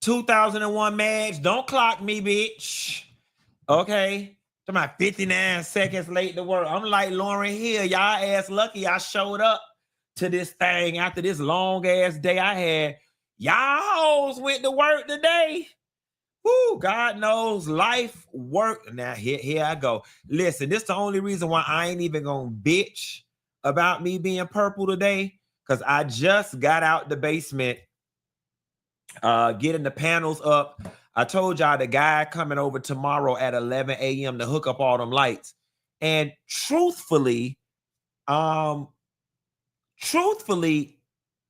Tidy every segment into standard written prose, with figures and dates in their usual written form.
2001 Madge, don't clock me, bitch. Okay. To my 59 seconds late to work. I'm like Lauryn Hill. Y'all ass lucky I showed up to this thing after this long ass day I had. Y'all hoes went to work today. Woo, God knows life work. Now here I go. Listen, this is the only reason why I ain't even gonna bitch about me being purple today. Because I just got out the basement, getting the panels up. I told y'all the guy coming over tomorrow at 11 a.m. to hook up all them lights. And truthfully,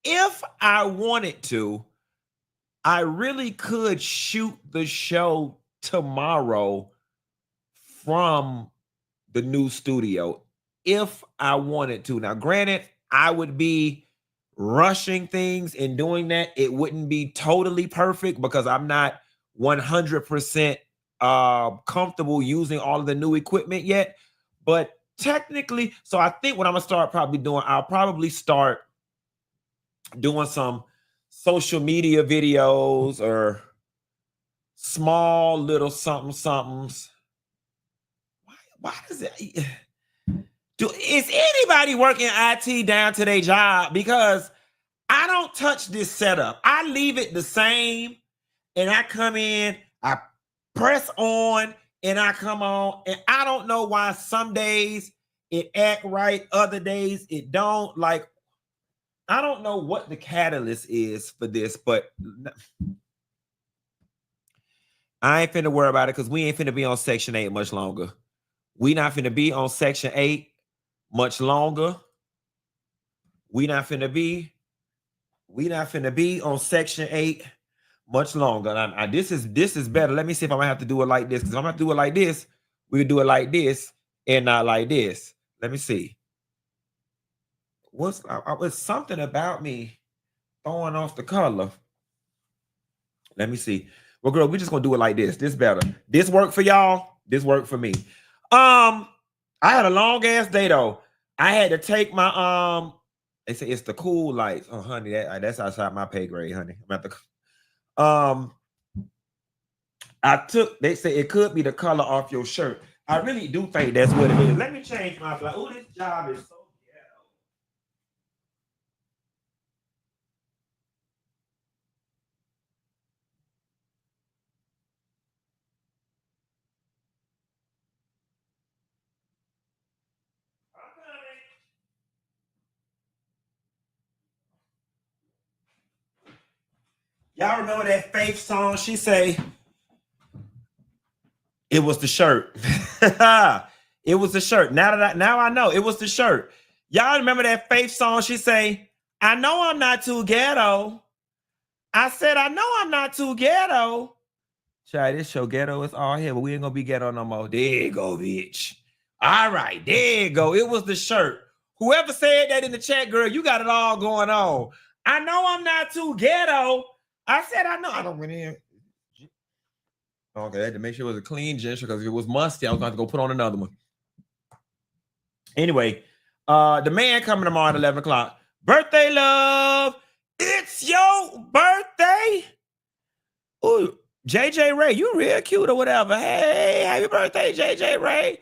if I wanted to, I really could shoot the show tomorrow from the new studio if I wanted to. Now, granted, I would be rushing things and doing that. It wouldn't be totally perfect because I'm not 100% comfortable using all of the new equipment yet. But technically, so I think what I'm gonna start probably doing, I'll probably start doing some social media videos or small little somethings. Why does it is anybody working IT down to their job? Because I don't touch this setup. I leave it the same and I come in, I press on and I come on, and I don't know why some days it act right, other days it don't. Like, I don't know what the catalyst is for this, but I ain't finna worry about it because we ain't finna be on Section 8 much longer. We not finna be on Section 8 much longer. We not finna be on Section 8 much longer. This is better. Let me see if I'm gonna have to do it like this. Because if I'm gonna have to do it like this, we can do it like this and not like this. Let me see. Was something about me throwing off the color? Let me see. Well, girl, we're just gonna do it like this. This better. This work for y'all. This work for me. I had a long ass day though. I had to take my they say it's the cool lights. Oh, honey, that's outside my pay grade, honey. I'm at the they say it could be the color off your shirt. I really do think that's what it is. Let me change my black. Oh, this job is so ghetto. Y'all remember that Faith song? She say it was the shirt. It was the shirt. Now I know it was the shirt. Y'all remember that Faith song? She say, I know I'm not too ghetto. I said, I know I'm not too ghetto. Child, this show ghetto is all here, but we ain't gonna be ghetto no more. There you go, bitch. All right, there you go. It was the shirt. Whoever said that in the chat, girl, you got it all going on. I know I'm not too ghetto. I said, I know. I don't went in. Okay, I had to make sure it was a clean ginger because if it was musty, I was going to have to go put on another one. Anyway, the man coming tomorrow at 11 o'clock. Birthday love. It's your birthday. Ooh, JJ Ray, you real cute or whatever. Hey, happy birthday, JJ Ray.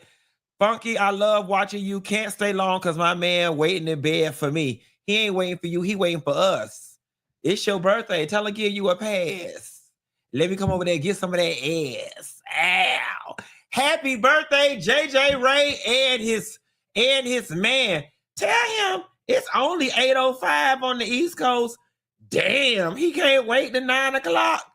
Funky, I love watching you. Can't stay long because my man waiting in bed for me. He ain't waiting for you. He waiting for us. It's your birthday. Tell him give you a pass. Let me come over there and get some of that ass. Ow. Happy birthday, JJ Ray and his man. Tell him it's only 8:05 on the East Coast. Damn, he can't wait to 9 o'clock.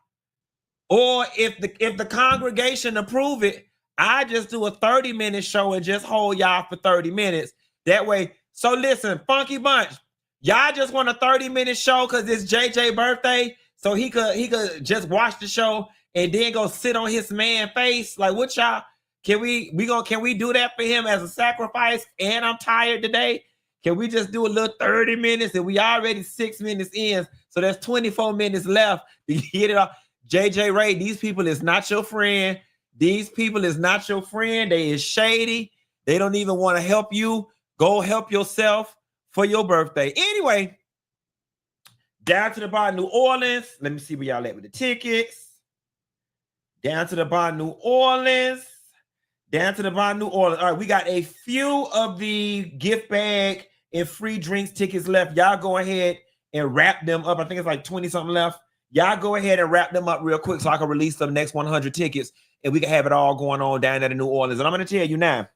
Or if the congregation approve it, I just do a 30-minute show and just hold y'all for 30 minutes. That way. So listen, Funky Bunch, y'all just want a 30-minute show because it's JJ birthday. So he could just watch the show and then go sit on his man face. Like, what y'all? Can we do that for him as a sacrifice? And I'm tired today. Can we just do a little 30 minutes? And we already 6 minutes in. So there's 24 minutes left to get it off. JJ Ray, these people is not your friend. These people is not your friend. They is shady. They don't even want to help you. Go help yourself for your birthday. Anyway, Down to the bar, New Orleans. Let me see where y'all at with the tickets. Down to the bar, New Orleans. Down to the bar, New Orleans. All right, we got a few of the gift bag and free drinks tickets left. Y'all go ahead and wrap them up. I think it's like 20 something left. Y'all go ahead and wrap them up real quick so I can release the next 100 tickets and we can have it all going on down there in New Orleans. And I'm going to tell you now,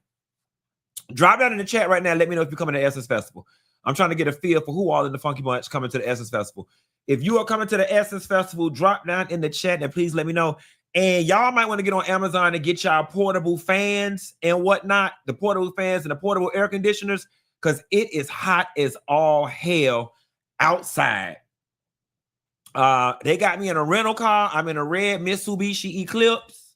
drop down in the chat right now. Let me know if you're coming to Essence Festival. I'm trying to get a feel for who all in the Funky Bunch coming to the Essence Festival. If you are coming to the Essence Festival, drop down in the chat and please let me know. And y'all might want to get on Amazon and get y'all portable fans and whatnot, the portable fans and the portable air conditioners, because it is hot as all hell outside. They got me in a rental car. I'm in a red Mitsubishi Eclipse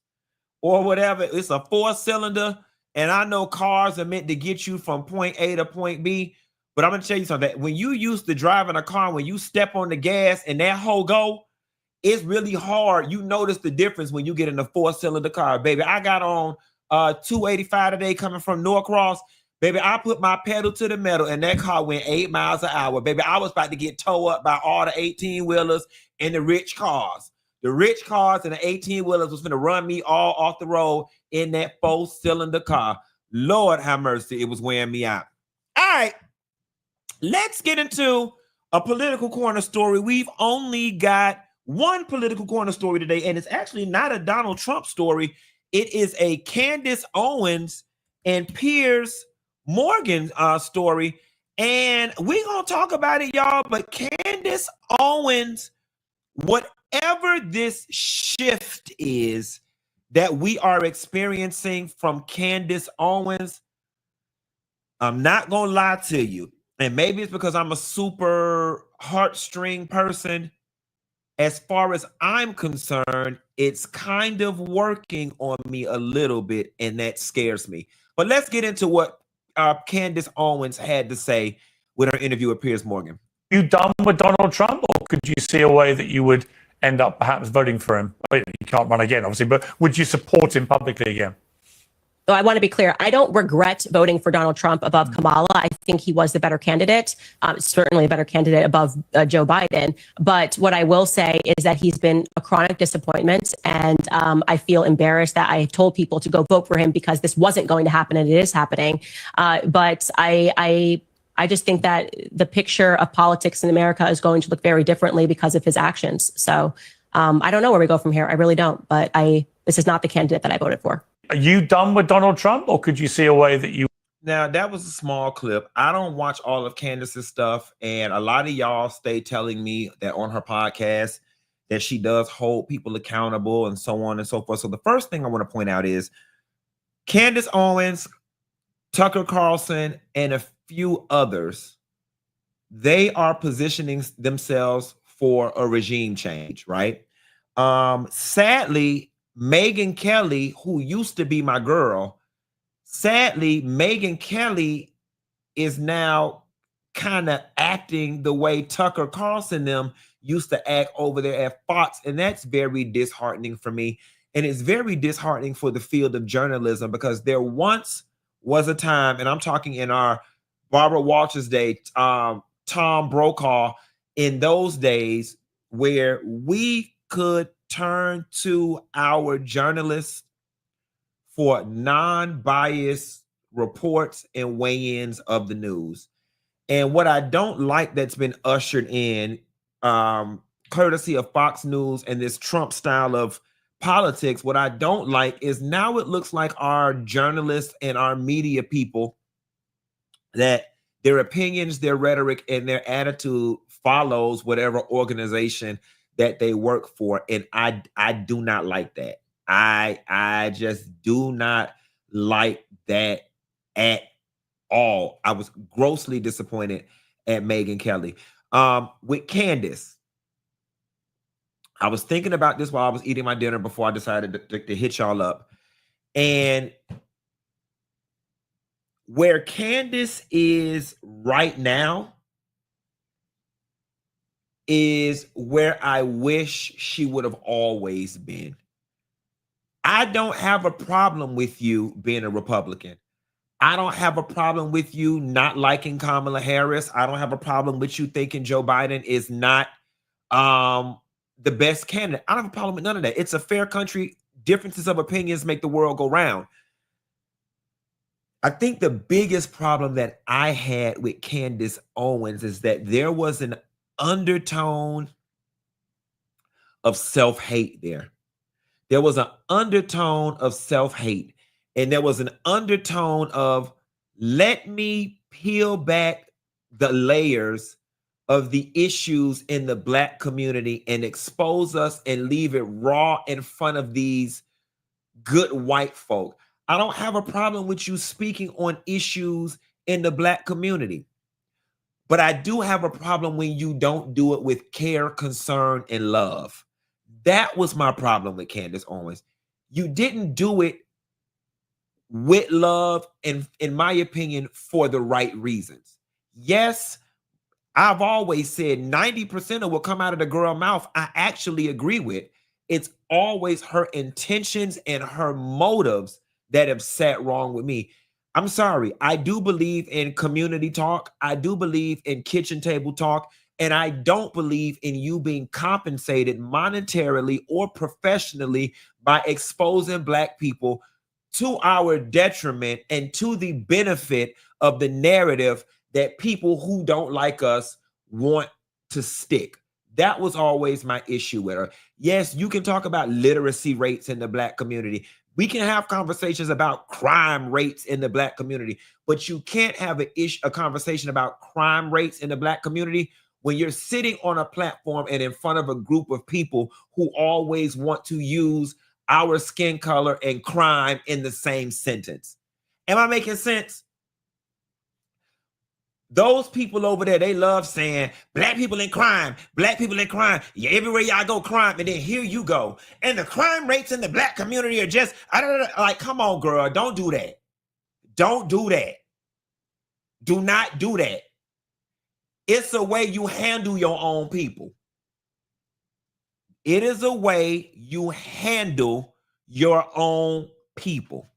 or whatever. It's a 4-cylinder. And I know cars are meant to get you from point A to point B. But I'm going to tell you something. When you used to driving a car, when you step on the gas and that whole go, it's really hard. You notice the difference when you get in a 4-cylinder car, baby. I got on 285 today coming from Norcross. Baby, I put my pedal to the metal and that car went 8 miles an hour. Baby, I was about to get towed up by all the 18-wheelers and the rich cars. The rich cars and the 18-wheelers was going to run me all off the road in that 4-cylinder car. Lord have mercy, it was wearing me out. All right, let's get into a political corner story. We've only got one political corner story today, and it's actually not a Donald Trump story. It is a Candace Owens and Piers Morgan story, and we're gonna talk about it, y'all. But Candace Owens, whatever this shift is that we are experiencing from Candace Owens, I'm not gonna lie to you, and maybe it's because I'm a super heartstring person. As far as I'm concerned, it's kind of working on me a little bit, and that scares me. But let's get into what Candace Owens had to say with her interview with Piers Morgan. You done with Donald Trump, or could you see a way that you would end up perhaps voting for him? You can't run again, obviously, but would you support him publicly again? So I want to be clear. I don't regret voting for Donald Trump above Kamala. I think he was the better candidate, certainly a better candidate above Joe Biden. But what I will say is that he's been a chronic disappointment. And I feel embarrassed that I told people to go vote for him because this wasn't going to happen and it is happening. But I just think that the picture of politics in America is going to look very differently because of his actions. So I don't know where we go from here. I really don't. But this is not the candidate that I voted for. Are you done with Donald Trump, or could you see a way that you... Now, that was a small clip. I don't watch all of Candace's stuff, and a lot of y'all stay telling me that on her podcast that she does hold people accountable and so on and so forth. So the first thing I want to point out is Candace Owens, Tucker Carlson, and a few others, they are positioning themselves for a regime change, right? Sadly, Megyn Kelly, who used to be my girl, sadly, Megyn Kelly is now kind of acting the way Tucker Carlson them used to act over there at Fox, and that's very disheartening for me. And it's very disheartening for the field of journalism, because there once was a time, and I'm talking in our Barbara Walters day, Tom Brokaw, in those days, where we could turn to our journalists for non-biased reports and weigh-ins of the news. And what I don't like that's been ushered in, courtesy of Fox News and this Trump style of politics, what I don't like is now it looks like our journalists and our media people, that their opinions, their rhetoric, and their attitude follows whatever organization that they work for. And I do not like that. I just do not like that at all. I was grossly disappointed at Megyn Kelly. With Candace, I was thinking about this while I was eating my dinner before I decided to hit y'all up. And where Candace is right now is where I wish she would have always been. I don't have a problem with you being a Republican. I don't have a problem with you not liking Kamala Harris. I don't have a problem with you thinking Joe Biden is not the best candidate. I don't have a problem with none of that. It's a fair country. Differences of opinions make the world go round. I think the biggest problem that I had with Candace Owens is that there was an undertone of self-hate there. There was an undertone of self-hate, and there was an undertone of, let me peel back the layers of the issues in the Black community and expose us and leave it raw in front of these good white folk. I don't have a problem with you speaking on issues in the Black community, but I do have a problem when you don't do it with care, concern, and love. That was my problem with Candace Owens. You didn't do it with love and, in my opinion, for the right reasons. Yes, I've always said 90% of what come out of the girl's mouth, I actually agree with. It's always her intentions and her motives that have sat wrong with me. I'm sorry. I do believe in community talk. I do believe in kitchen table talk. And I don't believe in you being compensated monetarily or professionally by exposing Black people to our detriment and to the benefit of the narrative that people who don't like us want to stick. That was always my issue with her. Yes, you can talk about literacy rates in the Black community. We can have conversations about crime rates in the Black community, but you can't have a conversation about crime rates in the Black community when you're sitting on a platform and in front of a group of people who always want to use our skin color and crime in the same sentence. Am I making sense? Those people over there, they love saying Black people in crime, Black people in crime. Yeah, everywhere y'all go, crime. And then here you go. And the crime rates in the Black community are just, like, come on, girl. Don't do that. Don't do that. Do not do that. It's a way you handle your own people. It is a way you handle your own people.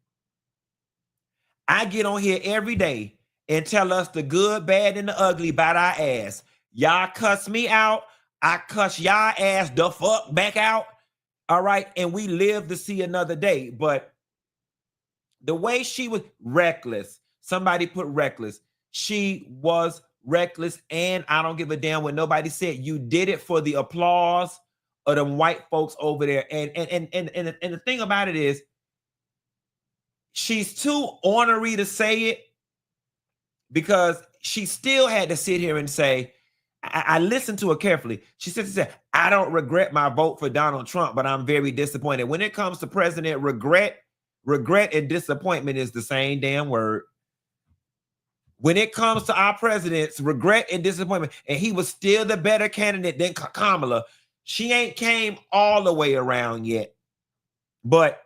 I get on here every day and tell us the good, bad, and the ugly about our ass. Y'all cuss me out. I cuss y'all ass the fuck back out. All right. And we live to see another day. But the way she was reckless, somebody put reckless. She was reckless. And I don't give a damn what nobody said. You did it for the applause of them white folks over there. And the thing about it is, she's too ornery to say it, because she still had to sit here and say, I listened to her carefully. She said, I don't regret my vote for Donald Trump, but I'm very disappointed. When it comes to president, regret and disappointment is the same damn word. When it comes to our presidents, regret and disappointment, and he was still the better candidate than Kamala. She ain't came all the way around yet. But,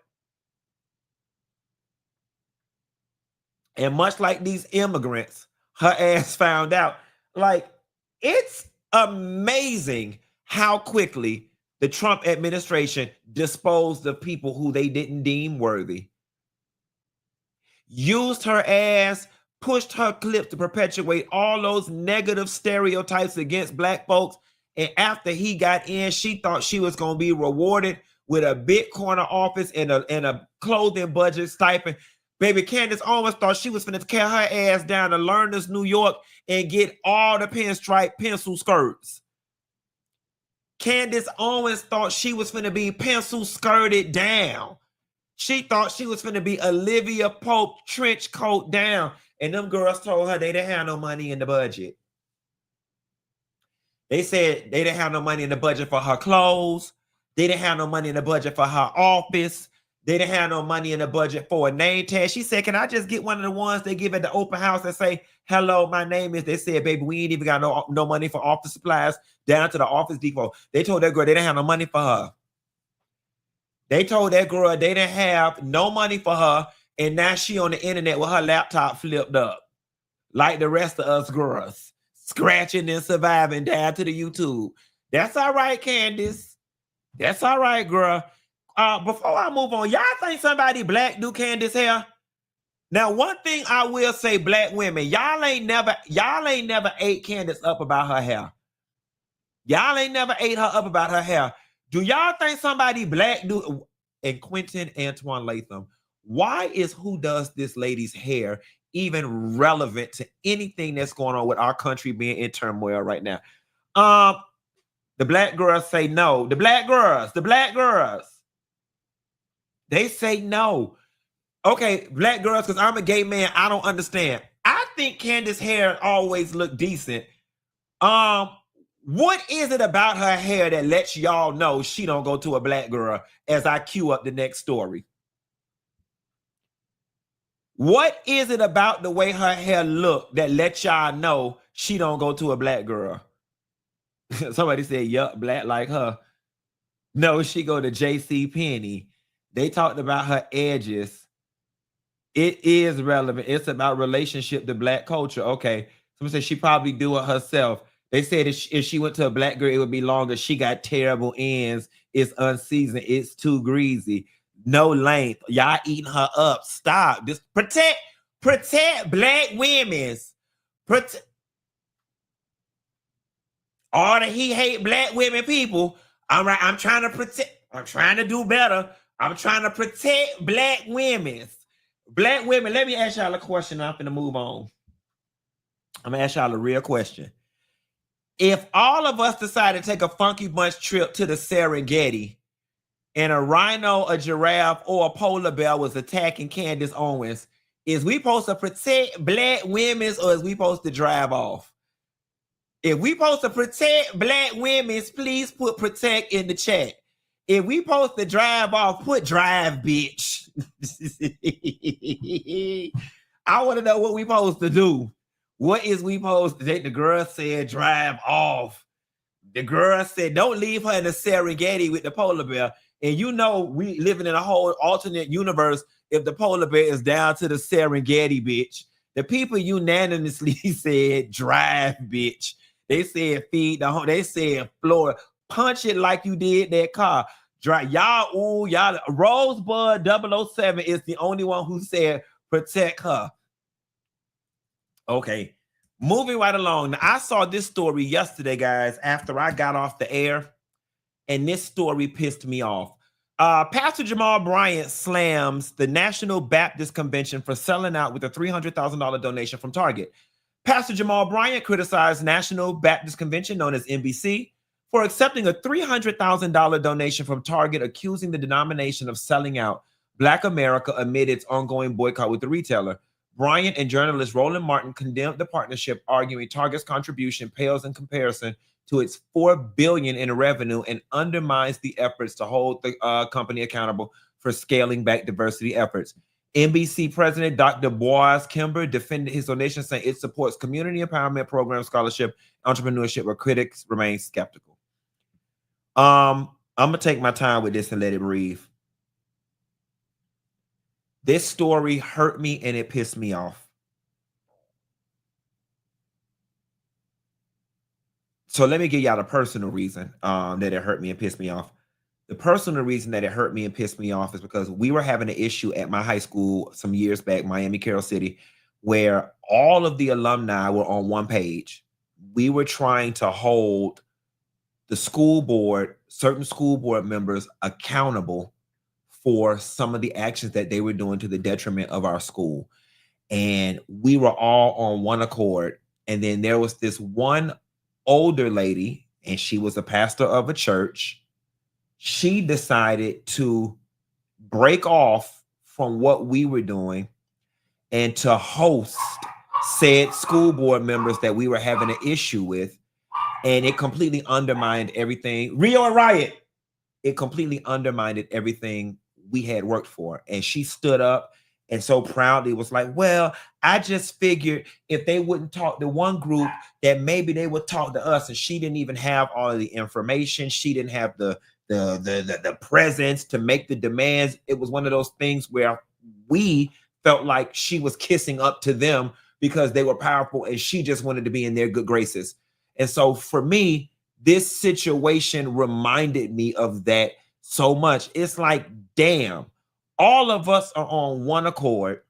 and much like these immigrants, her ass found out, like, it's amazing how quickly the Trump administration disposed of people who they didn't deem worthy. Used her ass, pushed her clip to perpetuate all those negative stereotypes against Black folks. And after he got in, she thought she was going to be rewarded with a big corner office and a clothing budget stipend. Baby, Candace Owens thought she was finna carry her ass down to Learners, New York, and get all the pinstripe pencil skirts. Candace Owens thought she was finna be pencil skirted down. She thought she was finna be Olivia Pope trench coat down. And them girls told her they didn't have no money in the budget. They said they didn't have no money in the budget for her clothes. They didn't have no money in the budget for her office. They didn't have no money in the budget for a name tag. She said, can I just get one of the ones they give at the open house and say, hello, my name is, they said, baby, we ain't even got no money for office supplies down to the Office Depot. They told that girl they didn't have no money for her. They told that girl they didn't have no money for her. And now she on the internet with her laptop flipped up. Like the rest of us girls. Scratching and surviving down to the YouTube. That's all right, Candace. That's all right, girl. Before I move on, y'all think somebody Black do Candace hair? Now, one thing I will say, Black women, y'all ain't never ate Candace up about her hair. Y'all ain't never ate her up about her hair. Do y'all think somebody black do? And Quentin Antoine Latham, why is Who Does This Lady's Hair even relevant to anything that's going on with our country being in turmoil right now? The black girls say no. The black girls, they say no. Okay, black girls, because I'm a gay man, I don't understand. I think Candace's hair always look decent. What is it about her hair that lets y'all know she don't go to a black girl as I queue up the next story? What is it about the way her hair look that lets y'all know she don't go to a black girl? Somebody said, yup, black like her. No, she go to J.C. Penney. They talked about her edges. It is relevant. It's about relationship to black culture. Okay. Someone said she probably do it herself. They said if she went to a black girl, it would be longer. She got terrible ends. It's unseasoned. It's too greasy. No length. Y'all eating her up. Stop. Just protect black women's. All the he hate black women people. All right, I'm trying to protect. I'm trying to do better. I'm trying to protect black women's. Black women, let me ask y'all a question. I'm finna move on. I'm gonna ask y'all a real question. If all of us decided to take a Funky Bunch trip to the Serengeti and a rhino, a giraffe, or a polar bear was attacking Candace Owens, is we supposed to protect black women's or is we supposed to drive off? If we supposed to protect black women's, please put protect in the chat. If we supposed to drive off, put drive, bitch. I want to know what we supposed to do. What is we supposed to do? The girl said drive off. The girl said don't leave her in the Serengeti with the polar bear. And you know we living in a whole alternate universe if the polar bear is down to the Serengeti, bitch. The people unanimously said drive, bitch. They said feed the home. They said floor. Punch it like you did that car. Drive. Y'all, Rosebud 007 is the only one who said protect her. Okay, moving right along. Now, I saw this story yesterday, guys, after I got off the air, and this story pissed me off. Pastor Jamal Bryant slams the National Baptist Convention for selling out with a $300,000 donation from Target. Pastor Jamal Bryant criticized National Baptist Convention, known as NBC, for accepting a $300,000 donation from Target, accusing the denomination of selling out Black America amid its ongoing boycott with the retailer. Bryant and journalist Roland Martin condemned the partnership, arguing Target's contribution pales in comparison to its $4 billion in revenue and undermines the efforts to hold the company accountable for scaling back diversity efforts. NBC president Dr. Boaz Kimber defended his donation, saying it supports community empowerment programs, scholarship, entrepreneurship, where critics remain skeptical. I'm gonna take my time with this and let it breathe. This story hurt me and it pissed me off. So let me give y'all the personal reason that it hurt me and pissed me off. The personal reason that it hurt me and pissed me off is because we were having an issue at my high school some years back, Miami Carroll City, where all of the alumni were on one page. We were trying to hold the school board, certain school board members accountable for some of the actions that they were doing to the detriment of our school. And we were all on one accord. And then there was this one older lady, and she was a pastor of a church. She decided to break off from what we were doing and to host said school board members that we were having an issue with. And it completely undermined everything. Rio and Riot, it completely undermined everything we had worked for. And she stood up and so proudly was like, well, I just figured if they wouldn't talk to one group, that maybe they would talk to us. And she didn't even have all of the information. She didn't have the presence to make the demands. It was one of those things where we felt like she was kissing up to them because they were powerful and she just wanted to be in their good graces. And so for me, this situation reminded me of that so much. It's like, damn, all of us are on one accord.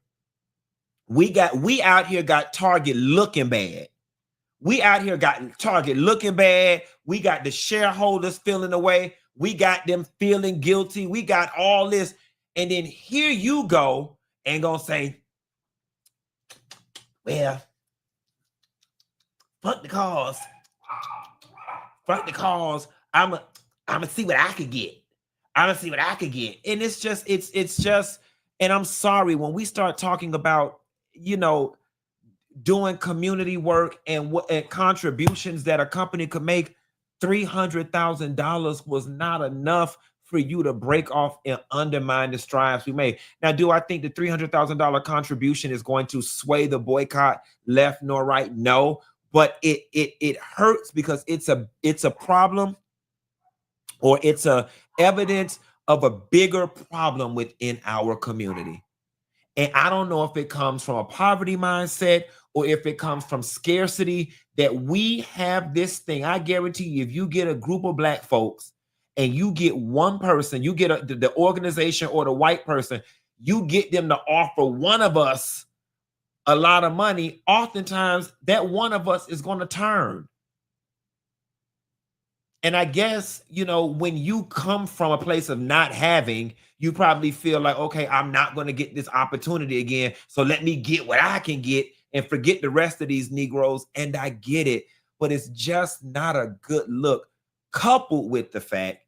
We out here got Target looking bad. We out here got Target looking bad. We got the shareholders feeling away. We got them feeling guilty. We got all this. And then here you go and gonna say, well, fuck the cause. Fuck the cause. I'm gonna see what I could get. I'm gonna see what I could get. And it's just, and I'm sorry, when we start talking about, doing community work and contributions that a company could make, $300,000 was not enough for you to break off and undermine the strides we made. Now, do I think the $300,000 contribution is going to sway the boycott left nor right? No, but it hurts because it's a problem, or it's a evidence of a bigger problem within our community. And I don't know if it comes from a poverty mindset or if it comes from scarcity, that we have this thing. I guarantee you, if you get a group of Black folks and you get one person, you get the organization or the white person, you get them to offer one of us a lot of money, oftentimes that one of us is going to turn. And I guess, when you come from a place of not having, you probably feel like, okay, I'm not going to get this opportunity again, so let me get what I can get and forget the rest of these Negroes. And I get it, but it's just not a good look, coupled with the fact,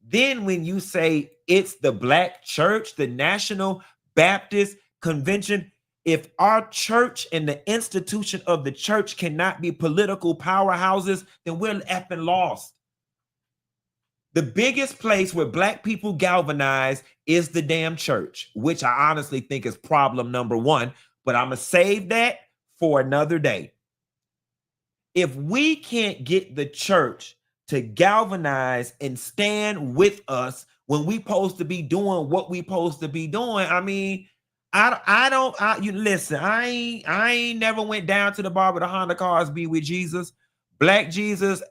then when you say it's the Black church, the National Baptist Convention, if our church and the institution of the church cannot be political powerhouses, then we're effing lost. The biggest place where Black people galvanize is the damn church, which I honestly think is problem number one, but I'm going to save that for another day. If we can't get the church to galvanize and stand with us when we supposed to be doing what we supposed to be doing, I mean, listen, I ain't never went down to the bar with a Honda cars be with Jesus, Black Jesus,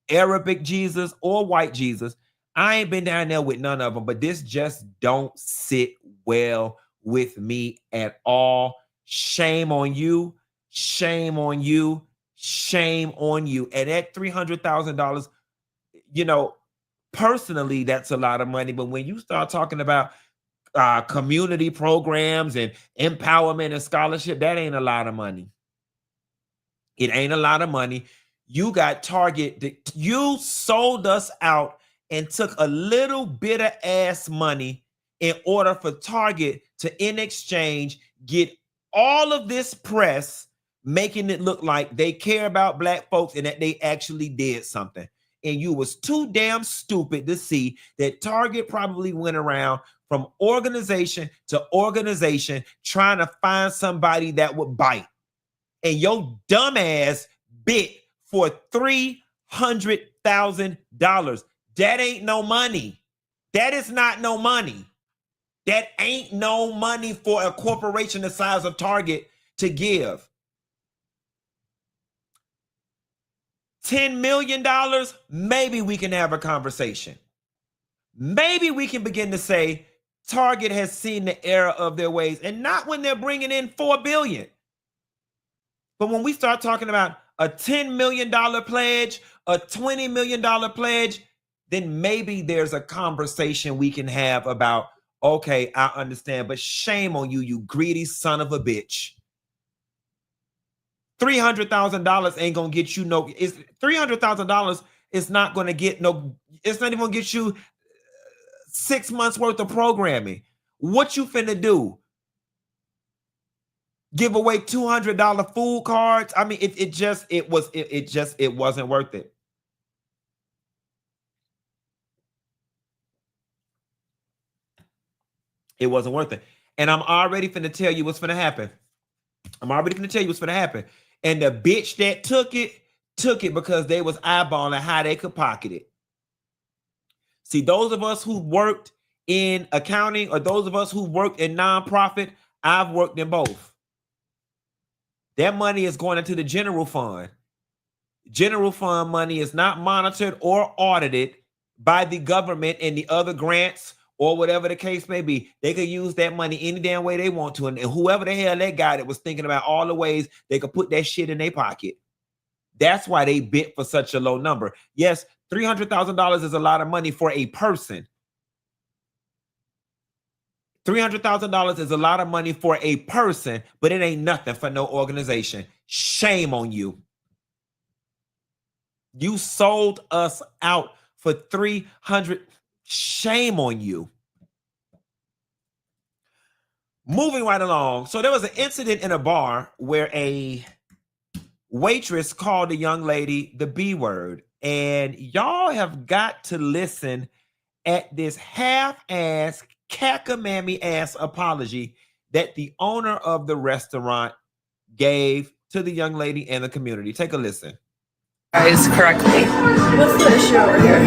Arabic Jesus, or white Jesus. I ain't been down there with none of them, but this just don't sit well with me at all. Shame on you. Shame on you. Shame on you. And at $300,000, personally, that's a lot of money. But when you start talking about community programs and empowerment and scholarship, that ain't a lot of money. It ain't a lot of money. You got Target. You sold us out and took a little bit of ass money in order for Target to, in exchange, get all of this press, making it look like they care about Black folks and that they actually did something. And you was too damn stupid to see that Target probably went around from organization to organization trying to find somebody that would bite. And your dumb ass bit for $300,000. That ain't no money. That is not no money. That ain't no money for a corporation the size of Target to give. $10 million, maybe we can have a conversation. Maybe we can begin to say Target has seen the error of their ways, and not when they're bringing in $4 billion. But when we start talking about a $10 million pledge, a $20 million pledge, then maybe there's a conversation we can have about, okay, I understand, but shame on you, you greedy son of a bitch. $300,000 ain't gonna get you no. It's $300,000 is not gonna get no. It's not even gonna get you 6 months worth of programming. What you finna do? Give away $200 food cards? I mean, it wasn't worth it. It wasn't worth it. And I'm already finna tell you what's finna happen. And the bitch that took it because they was eyeballing how they could pocket it. See, those of us who worked in accounting or those of us who worked in nonprofit, I've worked in both. That money is going into the general fund. General fund money is not monitored or audited by the government and the other grants or whatever the case may be. They could use that money any damn way they want to. And whoever the hell that guy that was thinking about all the ways they could put that shit in their pocket. That's why they bid for such a low number. Yes, $300,000 is a lot of money for a person. $300,000 is a lot of money for a person, but it ain't nothing for no organization. Shame on you. You sold us out for 300. Shame on you. Moving right along. So there was an incident in a bar where a waitress called a young lady the B word. And y'all have got to listen at this half-ass, cackamammy-ass apology that the owner of the restaurant gave to the young lady and the community. Take a listen. Guys correctly. What's the issue over here?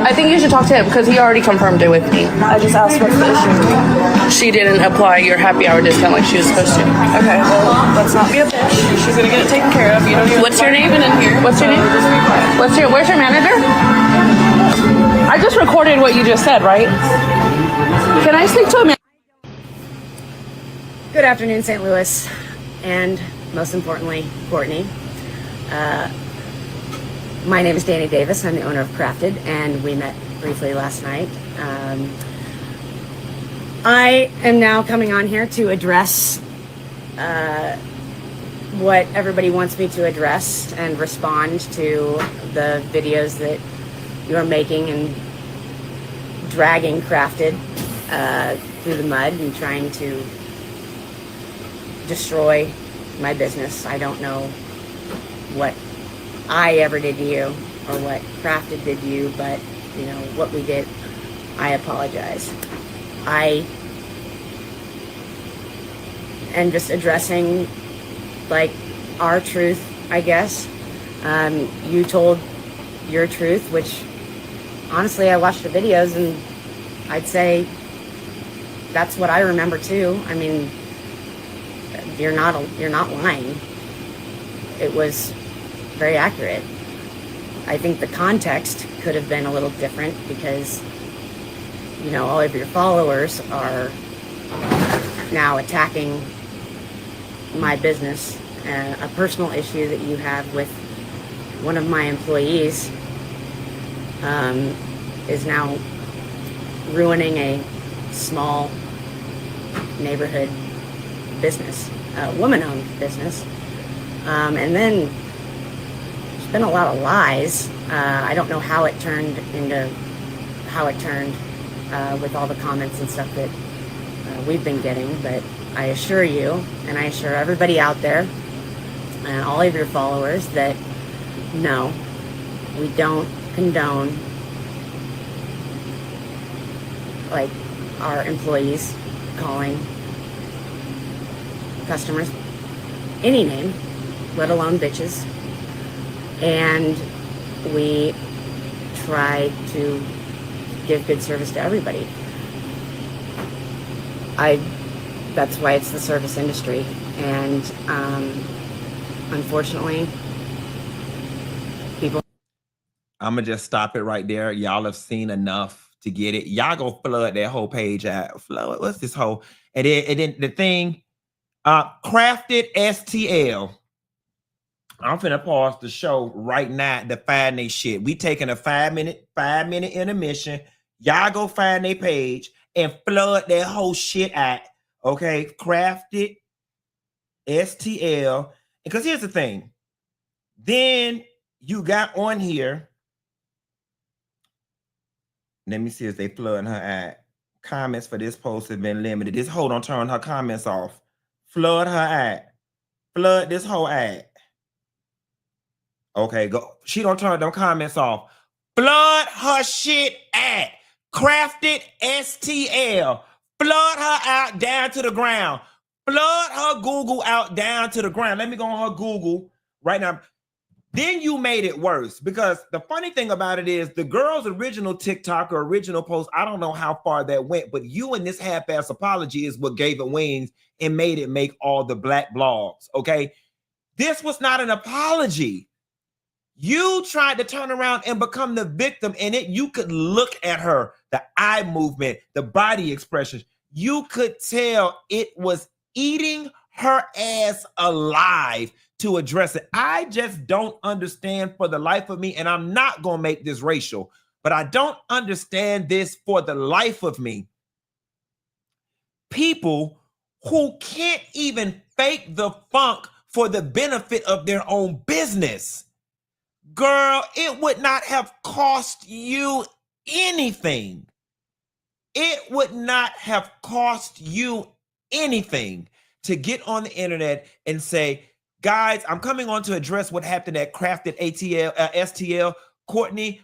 I think you should talk to him because he already confirmed it with me. I just asked what's the issue. She didn't apply your happy hour discount like she was supposed to. Okay, well, let's not be a bitch. She's gonna get it taken care of. You don't even What's your name? in here. What's your name? Just be quiet. Where's your manager? I just recorded what you just said, right? Can I speak to him? Good afternoon, St. Louis, and most importantly, Courtney. My name is Danny Davis. I'm the owner of Crafted, and we met briefly last night. I am now coming on here to address what everybody wants me to address and respond to the videos that you're making and dragging Crafted through the mud and trying to destroy my business. I don't know what I ever did to you or what Crafted did to you, but you know what we did. I apologize. I am just addressing like our truth, I guess. You told your truth, which honestly I watched the videos and I'd say that's what I remember too. I mean, you're not lying. It was very accurate. I think the context could have been a little different because, you know, all of your followers are now attacking my business. A personal issue that you have with one of my employees is now ruining a small neighborhood business, a woman-owned business. And then there's been a lot of lies. I don't know how it turned with all the comments and stuff that we've been getting, but I assure you, and I assure everybody out there, and all of your followers, that no, we don't condone like our employees calling customers any name, let alone bitches. And we try to give good service to everybody. That's why it's the service industry. And unfortunately, people. I'm gonna just stop it right there. Y'all have seen enough to get it. Y'all go flood that whole page out. Flood, what's this whole? And then the thing, Crafted STL. I'm finna pause the show right now to find they shit. We taking a 5-minute intermission. Y'all go find their page and flood that whole shit out. Okay, Crafted STL. Because here's the thing. Then you got on here. Let me see if they flooding her ad. Comments for this post have been limited. This hoe don't turn her comments off. Flood her ad. Flood this whole ad. Okay, go. She don't turn them comments off. Flood her shit ad. Crafted STL. Flood her out down to the ground. Flood her Google out down to the ground. Let me go on her Google right now. Then you made it worse, because the funny thing about it is the girl's original TikTok or original post, I don't know how far that went, but you and this half-ass apology is what gave it wings and made it make all the black blogs, okay? This was not an apology. You tried to turn around and become the victim, and you could look at her, the eye movement, the body expressions. You could tell it was eating her ass alive to address it. I just don't understand for the life of me, and I'm not going to make this racial, but I don't understand this for the life of me. People who can't even fake the funk for the benefit of their own business. Girl, it would not have cost you anything. It would not have cost you anything to get on the internet and say, guys, I'm coming on to address what happened at Crafted STL. Courtney,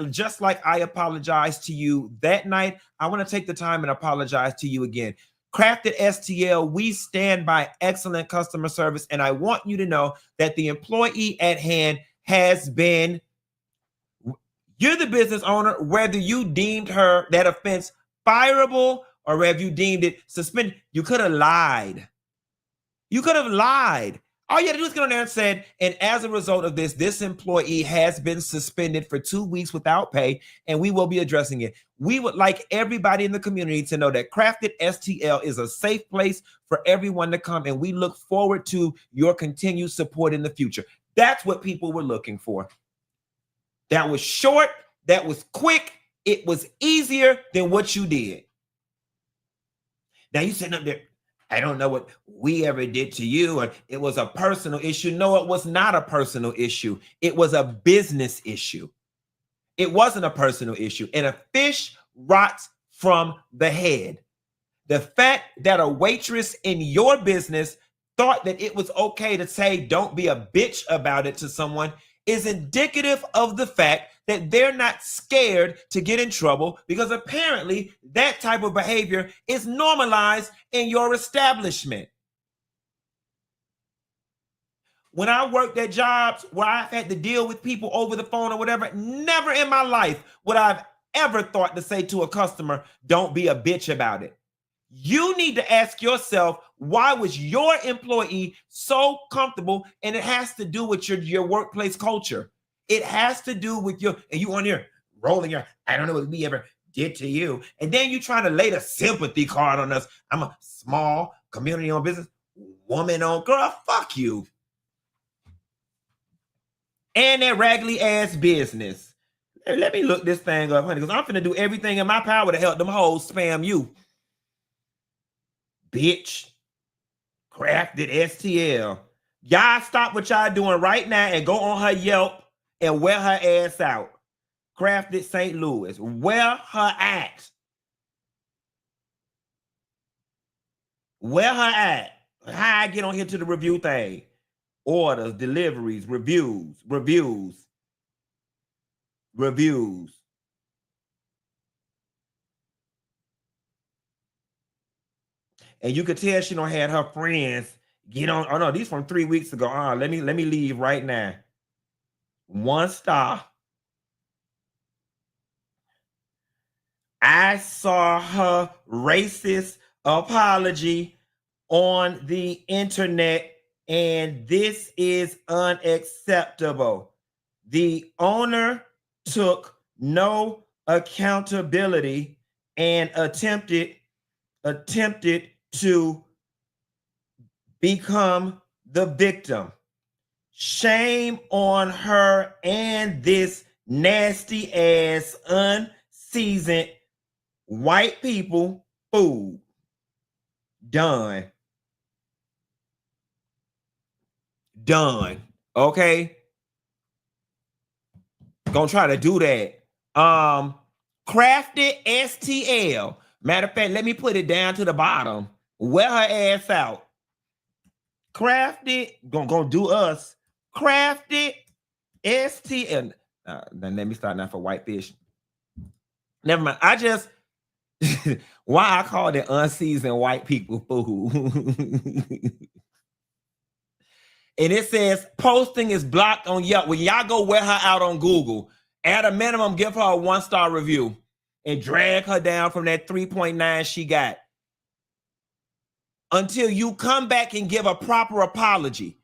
just like I apologized to you that night, I want to take the time and apologize to you again. Crafted STL, we stand by excellent customer service, and I want you to know that the employee at hand has been, you're the business owner, whether you deemed her, that offense, fireable or whether you deemed it suspended, you could have lied. You could have lied. All you had to do is get on there and said, and as a result of this, this employee has been suspended for 2 weeks without pay, and we will be addressing it. We would like everybody in the community to know that Crafted STL is a safe place for everyone to come, and we look forward to your continued support in the future. That's what people were looking for. That was short, that was quick, it was easier than what you did. Now you sitting up there, I don't know what we ever did to you, or it was a personal issue. No, it was not a personal issue. It was a business issue. It wasn't a personal issue. And a fish rots from the head. The fact that a waitress in your business thought that it was okay to say, don't be a bitch about it to someone, is indicative of the fact that they're not scared to get in trouble, because apparently that type of behavior is normalized in your establishment. When I worked at jobs where I've had to deal with people over the phone or whatever, never in my life would I've ever thought to say to a customer, don't be a bitch about it. You need to ask yourself, why was your employee so comfortable? And it has to do with your workplace culture. It has to do with your, and you on here rolling your, I don't know what we ever did to you. And then you trying to lay the sympathy card on us. I'm a small community-owned business, woman-owned, girl, fuck you. And that raggedy ass business. Hey, let me look this thing up, honey, because I'm finna do everything in my power to help them hoes spam you. Bitch. Crafted STL. Y'all stop what y'all doing right now and go on her Yelp and wear her ass out. Crafted St. Louis. Wear her at. Where her at? How I get on here to the review thing? Orders, deliveries, reviews. And you could tell she don't had her friends get on. Oh no, these from 3 weeks ago. Let me leave right now. 1 star. I saw her racist apology on the internet, and this is unacceptable. The owner took no accountability and attempted to become the victim. Shame on her and this nasty ass unseasoned white people food. Done. Okay. Gonna try to do that. Crafted STL. Matter of fact, let me put it down to the bottom. Wear her ass out. Crafted, gonna do us. Crafted STL. Then let me start now for whitefish. Never mind. I just why I call it unseasoned white people food. And it says posting is blocked on Yelp. When y'all go wear her out on Google, at a minimum, give her a 1-star review and drag her down from that 3.9 she got until you come back and give a proper apology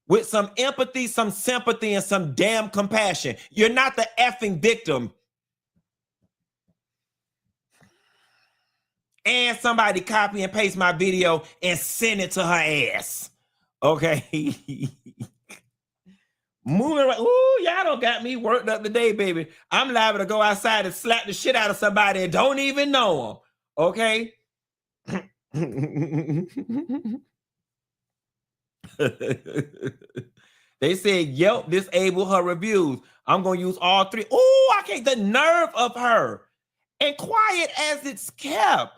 with some empathy, some sympathy, and some damn compassion. You're not the effing victim. And somebody copy and paste my video and send it to her ass. Okay. Moving right. Ooh, y'all don't got me worked up today, baby. I'm liable to go outside and slap the shit out of somebody and don't even know them. Okay. They said Yelp disable her reviews. I'm gonna use all three. Oh, I can't. The nerve of her. And quiet as it's kept,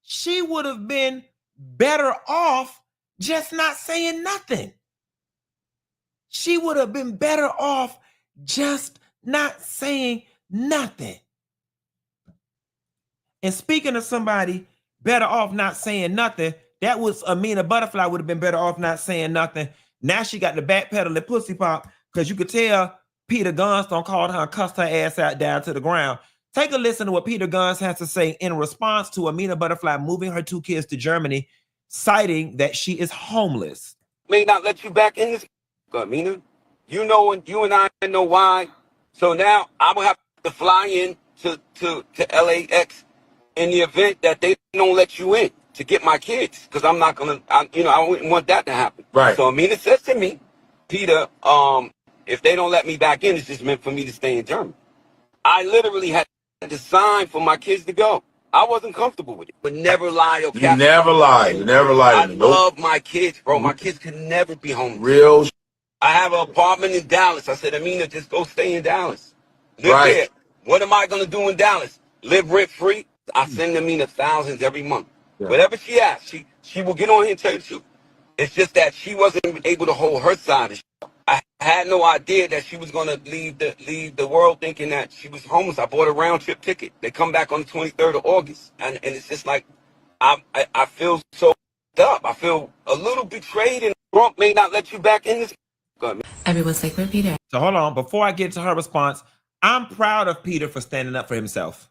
she would have been better off just not saying nothing. She would have been better off just not saying nothing. And speaking of somebody better off not saying nothing, that was Amina Butterfly would have been better off not saying nothing. Now she got the backpedal and pussy pop because you could tell Peter Gunz don't call her and cussed her ass out down to the ground. Take a listen to what Peter Gunz has to say in response to Amina Butterfly moving her 2 kids to Germany, citing that she is homeless. May not let you back in this, Amina. You know, and you and I know why. So now I'm gonna have to fly in to LAX in the event that they don't let you in to get my kids, because I'm not gonna, I wouldn't want that to happen. Right. So Amina says to me, Peter, if they don't let me back in, it's just meant for me to stay in Germany. I literally had to sign for my kids to go. I wasn't comfortable with it, but never lie or You never lied. You never lied. I love my kids, bro. My kids could never be homeless. Real. I have an apartment in Dallas. I said, Amina, just go stay in Dallas. Live Right. there. What am I going to do in Dallas? Live rent free? I send Amina thousands every month. Yeah. Whatever she asks, she will get on here and tell you the truth. It's just that she wasn't able to hold her side of shit. I had no idea that she was going to leave the world thinking that she was homeless. I bought a round trip ticket. They come back on the 23rd of August. And it's just like, I feel so up. I feel a little betrayed, and Trump may not let you back in this. Everyone's like, where Peter? So hold on. Before I get to her response, I'm proud of Peter for standing up for himself.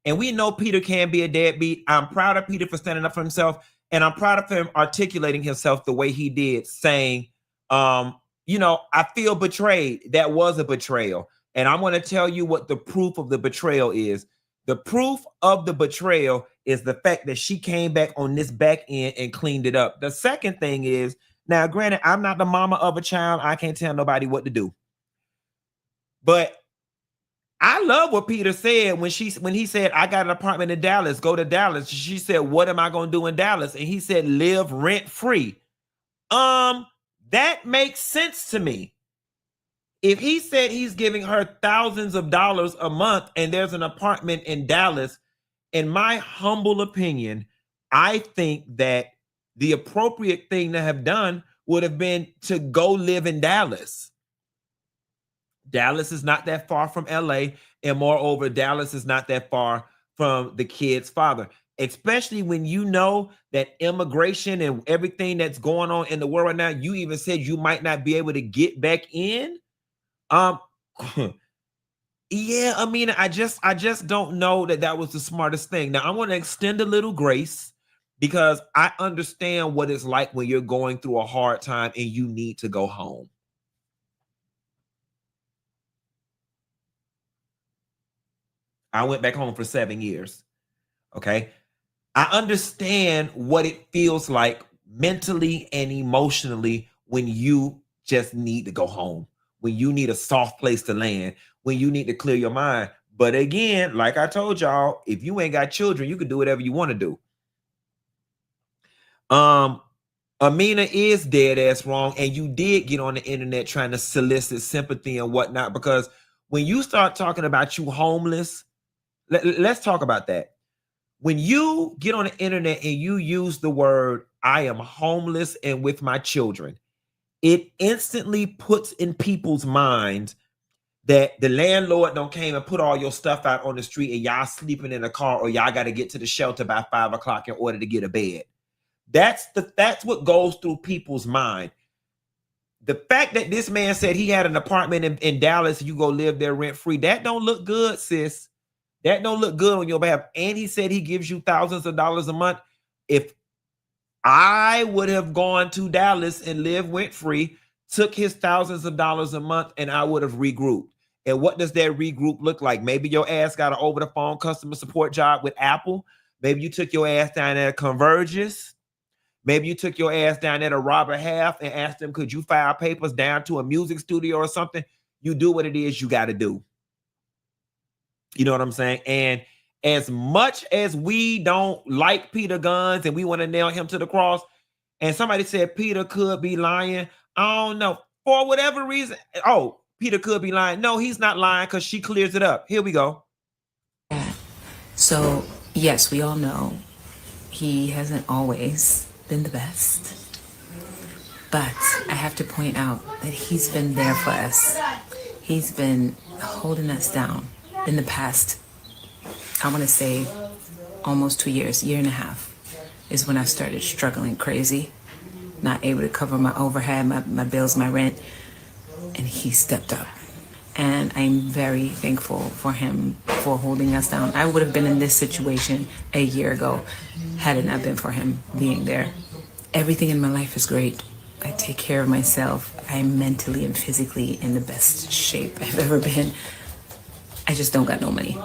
And we know Peter can be a deadbeat. I'm proud of Peter for standing up for himself. And I'm proud of him articulating himself the way he did, saying, I feel betrayed. That was a betrayal. And I'm going to tell you what the proof of the betrayal is. The proof of the betrayal is the fact that she came back on this back end and cleaned it up. The second thing is, now, granted, I'm not the mama of a child. I can't tell nobody what to do. But I love what Peter said when he said, I got an apartment in Dallas, go to Dallas. She said, what am I going to do in Dallas? And he said, live rent free. That makes sense to me. If he said he's giving her thousands of dollars a month and there's an apartment in Dallas, in my humble opinion, I think that the appropriate thing to have done would have been to go live in Dallas. Dallas is not that far from LA. And moreover, Dallas is not that far from the kid's father, especially when you know that immigration and everything that's going on in the world right now, you even said you might not be able to get back in. Yeah, I mean, I just don't know that was the smartest thing. Now, I want to extend a little grace because I understand what it's like when you're going through a hard time and you need to go home. I went back home for 7 years. Okay. I understand what it feels like mentally and emotionally when you just need to go home, when you need a soft place to land, when you need to clear your mind. But again, like I told y'all, if you ain't got children, you can do whatever you want to do. Amina is dead ass wrong, and you did get on the internet trying to solicit sympathy and whatnot, because when you start talking about you homeless, let's talk about that. When you get on the internet and you use the word, I am homeless and with my children, it instantly puts in people's minds that the landlord don't came and put all your stuff out on the street and y'all sleeping in a car, or y'all got to get to the shelter by 5 o'clock in order to get a bed. That's what goes through people's mind. The fact that this man said he had an apartment in Dallas, you go live there rent free, that don't look good, sis. That don't look good on your behalf. And he said he gives you thousands of dollars a month. If I would have gone to Dallas and lived rent free, took his thousands of dollars a month, and I would have regrouped. And what does that regroup look like? Maybe your ass got an over the phone customer support job with Apple. Maybe you took your ass down there at Convergys. Maybe you took your ass down there to Robert Half and asked them, could you file papers down to a music studio or something? You do what it is you got to do. You know what I'm saying? And as much as we don't like Peter Gunz and we want to nail him to the cross, and somebody said Peter could be lying, I don't know. For whatever reason, oh, Peter could be lying. No, he's not lying because she clears it up. Here we go. So, yes, we all know he hasn't always been the best. But I have to point out that he's been there for us. He's been holding us down in the past, I want to say almost 2 years, year and a half, is when I started struggling crazy, not able to cover my overhead, my bills, my rent, and he stepped up. And I'm very thankful for him for holding us down. I would have been in this situation a year ago had it not been for him being there. Everything in my life is great. I take care of myself. I'm mentally and physically in the best shape I've ever been. I just don't got no money.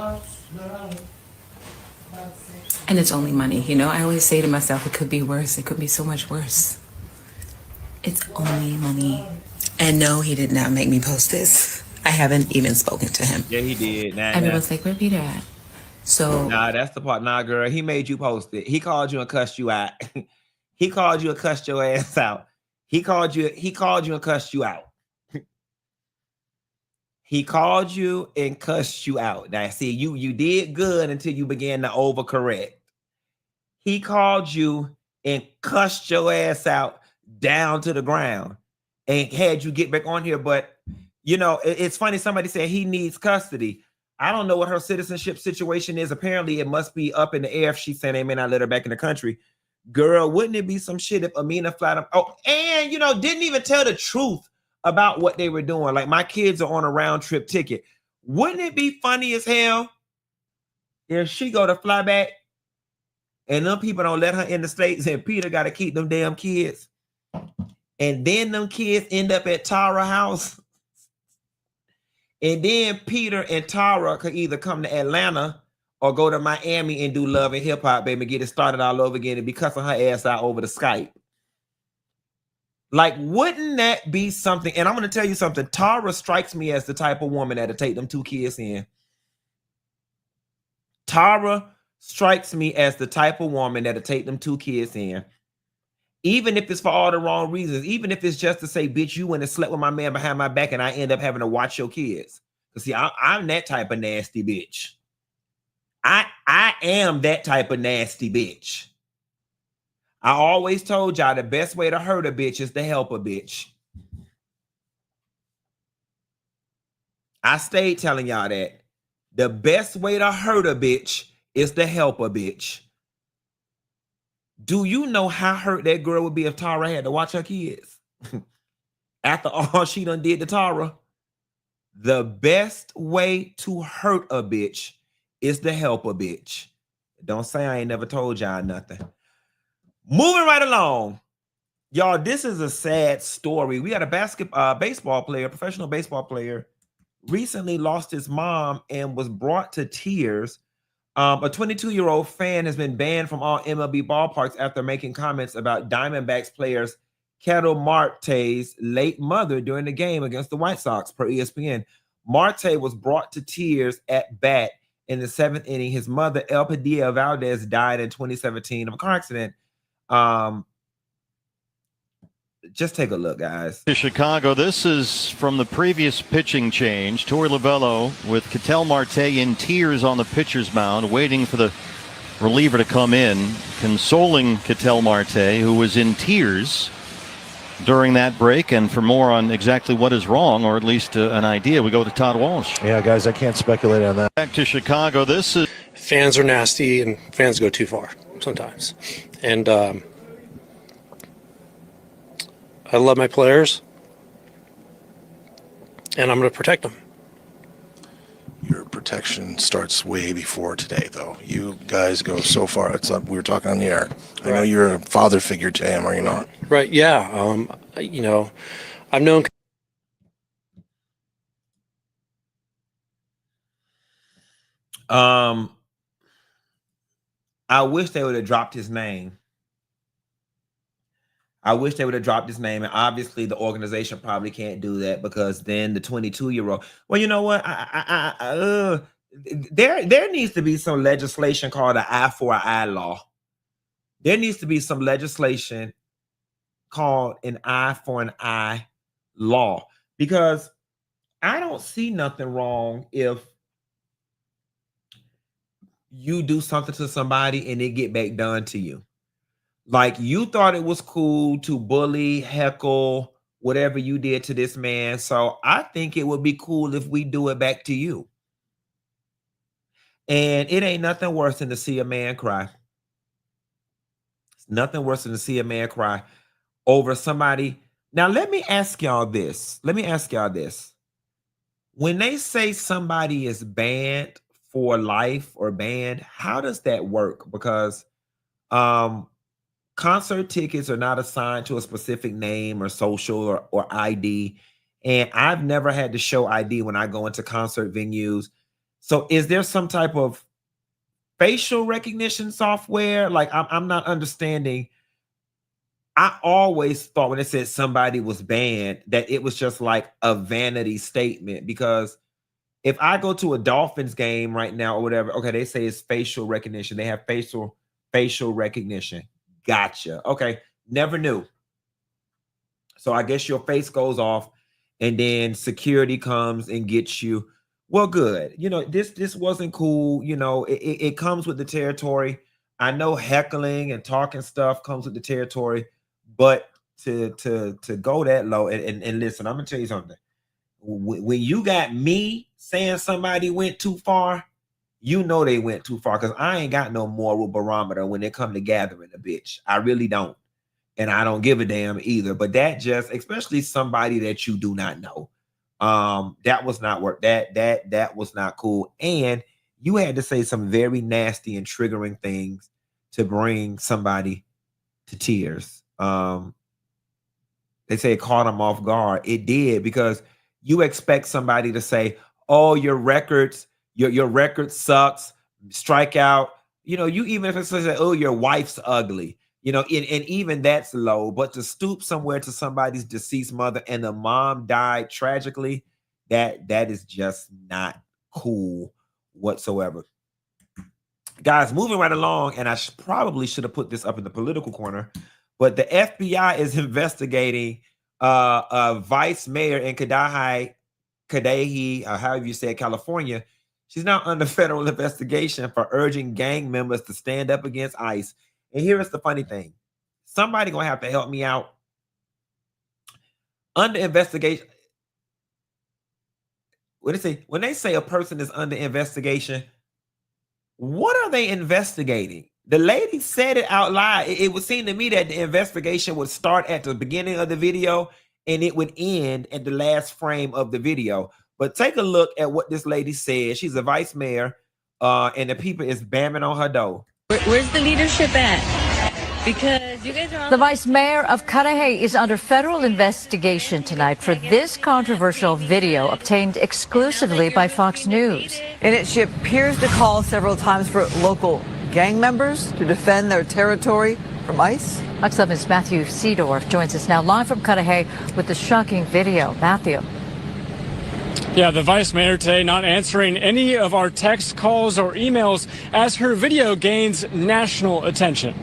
And it's only money, you know? I always say to myself, it could be worse. It could be so much worse. It's only money. And no, he did not make me post this. I haven't even spoken to him. Yeah, he did. Everyone's like, where Peter at? So nah, that's the part. Nah, girl, he made you post it. He called you and cussed you out. He called you and cussed your ass out. He called you and cussed you out. He called you and cussed you out. Now, see, you did good until you began to overcorrect. He called you and cussed your ass out down to the ground and had you get back on here. But, you know, it's funny. Somebody said he needs custody. I don't know what her citizenship situation is. Apparently, it must be up in the air if she's saying they may not let her back in the country. Girl, wouldn't it be some shit if Amina flat up? Oh, and, you know, didn't even tell the truth about what they were doing. Like, my kids are on a round trip ticket. Wouldn't it be funny as hell if she go to fly back and them people don't let her in the States and Peter got to keep them damn kids? And then them kids end up at Tara's house. And then Peter and Tara could either come to Atlanta or go to Miami and do Love and Hip Hop, baby, get it started all over again and be cussing her ass out over the Skype. Like, wouldn't that be something? And I'm going to tell you something. Tara strikes me as the type of woman that'll take them two kids in. Tara strikes me as the type of woman that'll take them two kids in. Even if it's for all the wrong reasons. Even if it's just to say, bitch, you went and slept with my man behind my back and I end up having to watch your kids. Because see, I'm that type of nasty bitch. I am that type of nasty bitch. I always told y'all the best way to hurt a bitch is to help a bitch. I stayed telling y'all that. The best way to hurt a bitch is to help a bitch. Do you know how hurt that girl would be if Tara had to watch her kids? After all she done did to Tara? The best way to hurt a bitch is to help a bitch. Don't say I ain't never told y'all nothing. Moving right along. Y'all, this is a sad story. We had a baseball player, professional baseball player, recently lost his mom and was brought to tears. A 22-year-old fan has been banned from all MLB ballparks after making comments about Diamondbacks players Ketel Marte's late mother during the game against the White Sox, per ESPN. Marte was brought to tears at bat in the 7th inning. His mother, El Padilla Valdez, died in 2017 of a car accident. Just take a look, guys. To Chicago, this is from the previous pitching change. Torey Lovullo with Ketel Marte in tears on the pitcher's mound, waiting for the reliever to come in, consoling Ketel Marte, who was in tears during that break. And for more on exactly what is wrong, or at least an idea, we go to Todd Walsh. Yeah, guys, I can't speculate on that. Back to Chicago, this is... Fans are nasty and fans go too far sometimes. And I love my players, and I'm going to protect them. Your protection starts way before today, though. You guys go so far. It's like we were talking on the air. I know you're a father figure to him, are you not? Right, yeah. You know, I've known... I wish they would have dropped his name. I wish they would have dropped his name. And obviously the organization probably can't do that because then the 22-year-old. Well, you know what? There needs to be some legislation called an eye for an eye law. There needs to be some legislation called an eye for an eye law, because I don't see nothing wrong if you do something to somebody and it get back done to you. Like, you thought it was cool to bully, heckle, whatever you did to this man. So I think it would be cool if we do it back to you. And it ain't nothing worse than to see a man cry. It's nothing worse than to see a man cry over somebody. Now, let me ask y'all this. When they say somebody is banned for life or banned, how does that work? Because concert tickets are not assigned to a specific name or social or ID. And I've never had to show ID when I go into concert venues. So is there some type of facial recognition software? Like, I'm not understanding. I always thought when it said somebody was banned that it was just like a vanity statement, because if I go to a Dolphins game right now or whatever, okay, they say it's facial recognition. They have facial recognition. Gotcha. Okay, never knew. So I guess your face goes off and then security comes and gets you. Well, good. You know, this wasn't cool. You know, it comes with the territory. I know heckling and talking stuff comes with the territory, but to go that low and listen, I'm gonna tell you something. When you got me saying somebody went too far, you know they went too far, because I ain't got no moral barometer when it come to gathering a bitch. I really don't. And I don't give a damn either. But that just, especially somebody that you do not know, that was not work. That was not cool. And you had to say some very nasty and triggering things to bring somebody to tears. They say it caught them off guard. It did, because you expect somebody to say, "Oh, your record sucks, strike out." You know, you even if it says, "Oh, your wife's ugly," you know, and even that's low. But to stoop somewhere to somebody's deceased mother and the mom died tragically, that is just not cool whatsoever. Guys, moving right along, and I probably should have put this up in the political corner, but the FBI is investigating a vice mayor in Cudahy, however you say it, California. She's now under federal investigation for urging gang members to stand up against ICE. And here is the funny thing. Somebody gonna have to help me out. Under investigation. What they say? When they say a person is under investigation, what are they investigating? The lady said it out loud. It would seem to me that the investigation would start at the beginning of the video and it would end at the last frame of the video. But take a look at what this lady said. She's a vice mayor, and the people is bamming on her door. Where's the leadership at? Because you guys are on the vice mayor of Cudahy is under federal investigation tonight for this controversial video obtained exclusively by Fox News. In it, she appears to call several times for local gang members to defend their territory from ICE. Fox 7's Matthew Seedorf joins us now live from Cudahy with the shocking video. Matthew. Yeah, the vice mayor today not answering any of our text calls or emails as her video gains national attention.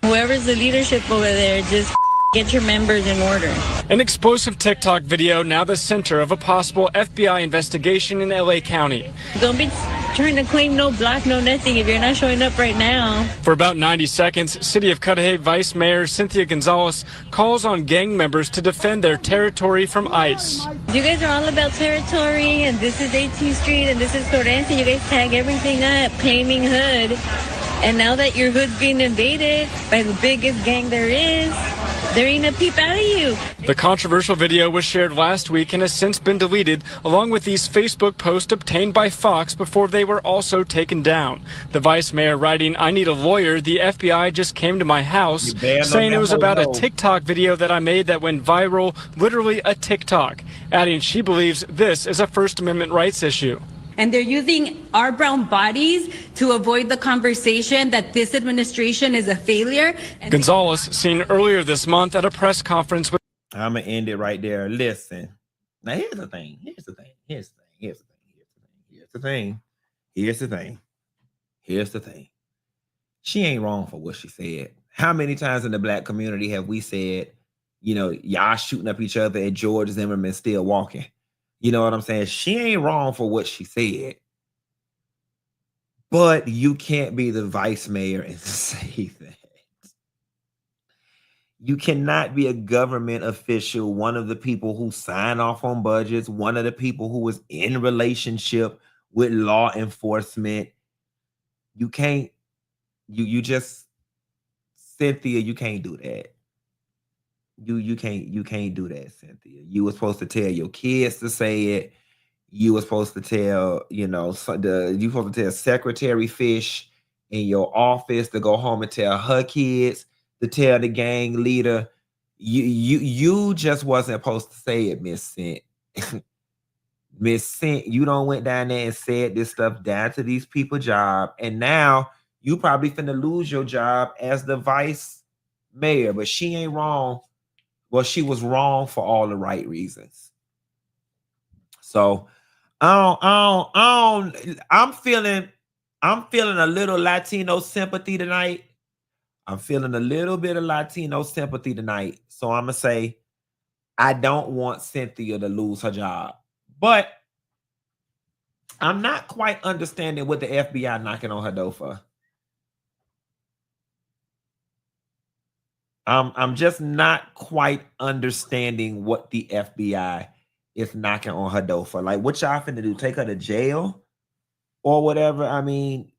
Whoever's the leadership over there, just get your members in order. An explosive TikTok video now the center of a possible FBI investigation in LA County. Don't be trying to claim no block, no nothing if you're not showing up right now. For about 90 seconds, City of Cudahy Vice Mayor Cynthia Gonzalez calls on gang members to defend their territory from ICE. You guys are all about territory, and this is 18th Street, and this is Torrance. You guys tag everything up, claiming hood. And now that your hood's being invaded by the biggest gang there is, there ain't a peep out of you. The controversial video was shared last week and has since been deleted, along with these Facebook posts obtained by Fox before they were also taken down. The vice mayor writing, "I need a lawyer. The FBI just came to my house," saying it was about a TikTok video that I made that went viral, literally a TikTok, adding she believes this is a First Amendment rights issue. And they're using our brown bodies to avoid the conversation that this administration is a failure. Gonzalez, seen earlier this month at a press conference with. I'm going to end it right there. Listen. Now, here's the thing. Here's the thing. Here's the thing. Here's the thing. Here's the thing. Here's the thing. Here's the thing. She ain't wrong for what she said. How many times in the black community have we said, you know, y'all shooting up each other and George Zimmerman still walking? You know what I'm saying? She ain't wrong for what she said. But you can't be the vice mayor and say that. You cannot be a government official, one of the people who sign off on budgets, one of the people who is in relationship with law enforcement. You can't, you just, Cynthia, you can't do that. You can't do that, Cynthia. You were supposed to tell your kids to say it. You were supposed to tell, you know, you supposed to tell Secretary Fish in your office to go home and tell her kids to tell the gang leader. You just wasn't supposed to say it, Miss Cent. Miss Cent, you don't went down there and said this stuff down to these people's job, and now you probably finna lose your job as the vice mayor. But she ain't wrong. Well, she was wrong for all the right reasons. So I'm feeling a little Latino sympathy tonight. I'm feeling a little bit of Latino sympathy tonight. So I'm gonna say I don't want Cynthia to lose her job. But I'm not quite understanding what the FBI knocking on her door for. I'm just not quite understanding what the FBI is knocking on her door for. Like, what y'all finna do? Take her to jail or whatever? I mean,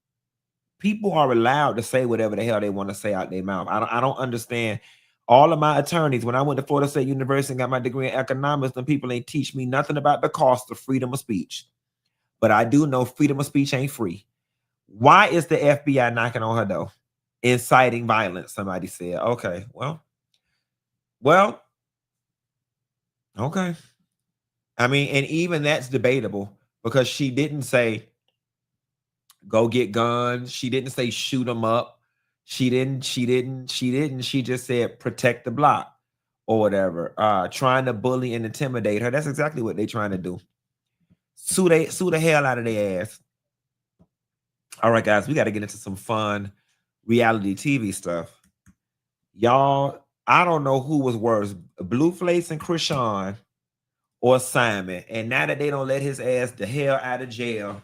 people are allowed to say whatever the hell they want to say out their mouth. I don't understand. All of my attorneys, when I went to Florida State University and got my degree in economics, them people ain't teach me nothing about the cost of freedom of speech. But I do know freedom of speech ain't free. Why is the FBI knocking on her door? Inciting violence, somebody said. Okay, well, okay. I mean, and even that's debatable because she didn't say go get guns. She didn't say shoot them up. She just said protect the block or whatever. Trying to bully and intimidate her. That's exactly what they're trying to do. Sue the hell out of their ass. All right, guys, we got to get into some fun reality TV stuff. Y'all, I don't know who was worse, Blueface and Krishan or Simon. And now that they don't let his ass the hell out of jail,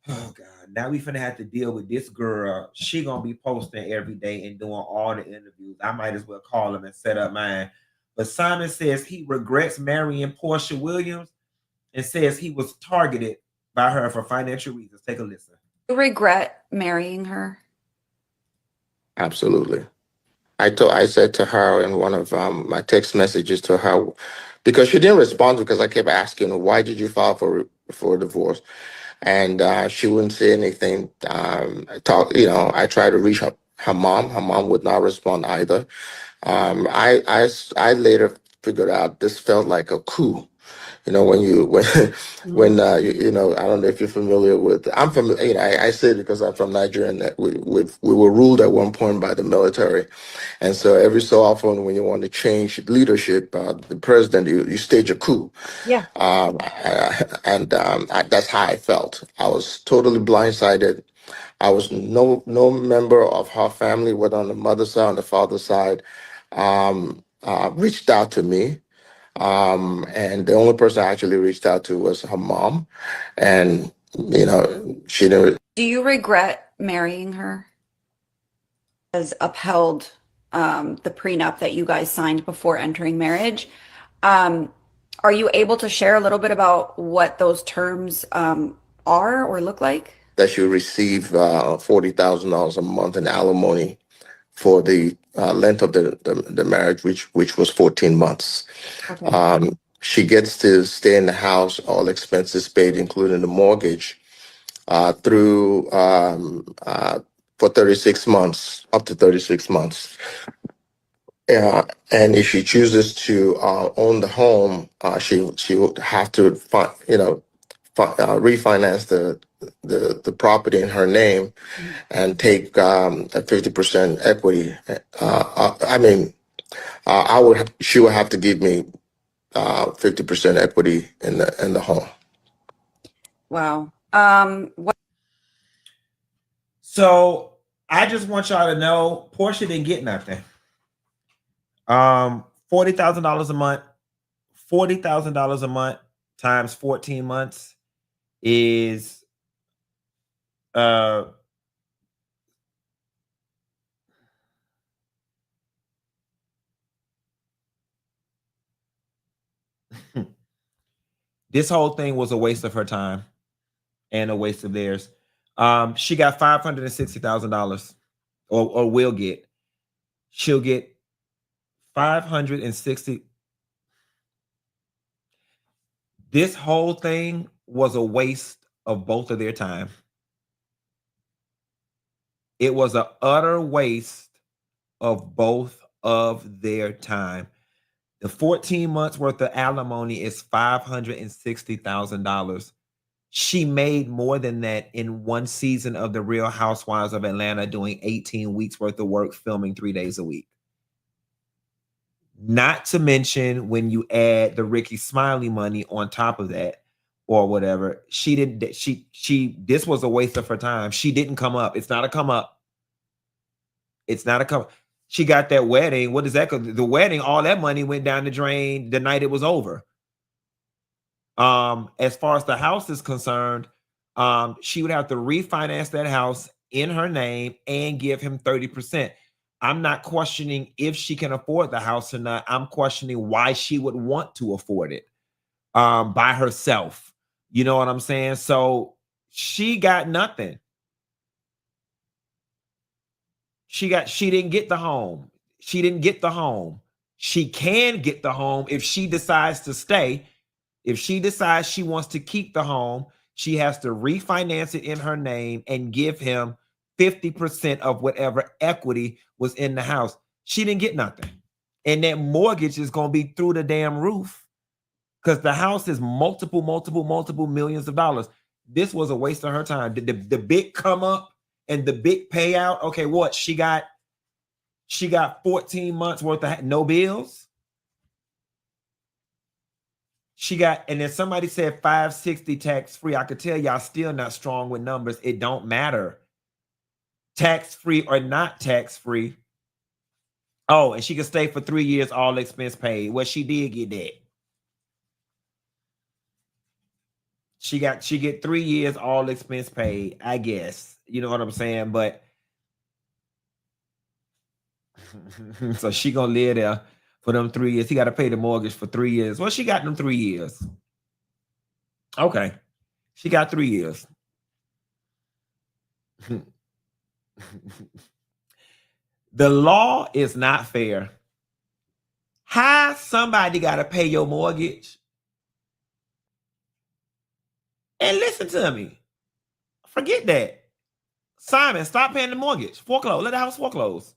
oh God, now we finna have to deal with this girl. She gonna be posting every day and doing all the interviews. I might as well call him and set up mine. But Simon says he regrets marrying Porsha Williams and says he was targeted by her for financial reasons. Take a listen. You regret marrying her? Absolutely. I said to her in one of my text messages to her, because she didn't respond because I kept asking her, why did you file for a divorce? And she wouldn't say anything. I tried to reach her mom. Her mom would not respond either. I later figured out this felt like a coup. You know, when I don't know if you're familiar with. I'm familiar. You know, I say it because I'm from Nigeria, and that we were ruled at one point by the military, and so every so often when you want to change leadership, the president, you stage a coup. Yeah. That's how I felt. I was totally blindsided. I was no member of her family, whether on the mother's side or on the father's side, reached out to me. And the only person I actually reached out to was her mom. And, you know, she didn't. Do you regret marrying her? Has upheld the prenup that you guys signed before entering marriage. Are you able to share a little bit about what those terms are or look like? That she received $40,000 a month in alimony for the length of the marriage, which was 14 months. Okay. She gets to stay in the house, all expenses paid, including the mortgage, for 36 months, up to 36 months. And if she chooses to own the home, she would have to refinance the property in her name and take a 50% equity. She would have to give me 50% equity in the home. Wow. What? So I just want y'all to know, Porsha didn't get nothing. $40,000 a month. $40,000 a month times 14 months is this whole thing was a waste of her time and a waste of theirs. She got $560,000 or will get. She'll get 560. This whole thing was a waste of both of their time. It was an utter waste of both of their time. The 14 months worth of alimony is $560,000. She made more than that in one season of The Real Housewives of Atlanta, doing 18 weeks worth of work, filming 3 days a week. Not to mention when you add the Ricky Smiley money on top of that or whatever, this was a waste of her time. She didn't come up. It's not a come up. It's not a come up. She got that wedding. What is that? The wedding, all that money went down the drain the night it was over. As far as the house is concerned, she would have to refinance that house in her name and give him 30%. I'm not questioning if she can afford the house or not. I'm questioning why she would want to afford it by herself. You know what I'm saying? So she got nothing. She didn't get the home. She didn't get the home. She can get the home if she decides to stay. If she decides she wants to keep the home, she has to refinance it in her name and give him 50% of whatever equity was in the house. She didn't get nothing. And that mortgage is going to be through the damn roof because the house is multiple millions of dollars. This was a waste of her time. The big come up and the big payout. Okay, what? She got 14 months worth of no bills. She got, and then somebody said 560 tax free. I could tell y'all still not strong with numbers. It don't matter. Tax free or not tax free. Oh, and she could stay for 3 years, all expense paid. Well, she did get that. She get 3 years, all expense paid, I guess. You know what I'm saying? But so she gonna live there for them 3 years. He got to pay the mortgage for 3 years. Well, she got them 3 years. Okay. She got 3 years. The law is not fair. How somebody got to pay your mortgage? And listen to me. Forget that. Simon, stop paying the mortgage. Foreclose. Let the house foreclose.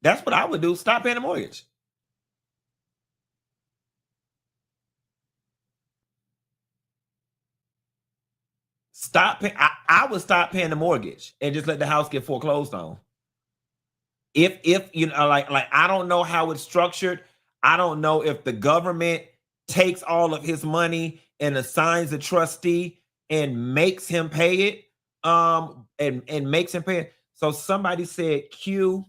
That's what I would do. Stop paying the mortgage. Stop paying. I would stop paying the mortgage and just let the house get foreclosed on. If you know, like I don't know how it's structured. I don't know if the government takes all of his money and assigns a trustee and makes him pay it. And makes him pay it. So somebody said, Q,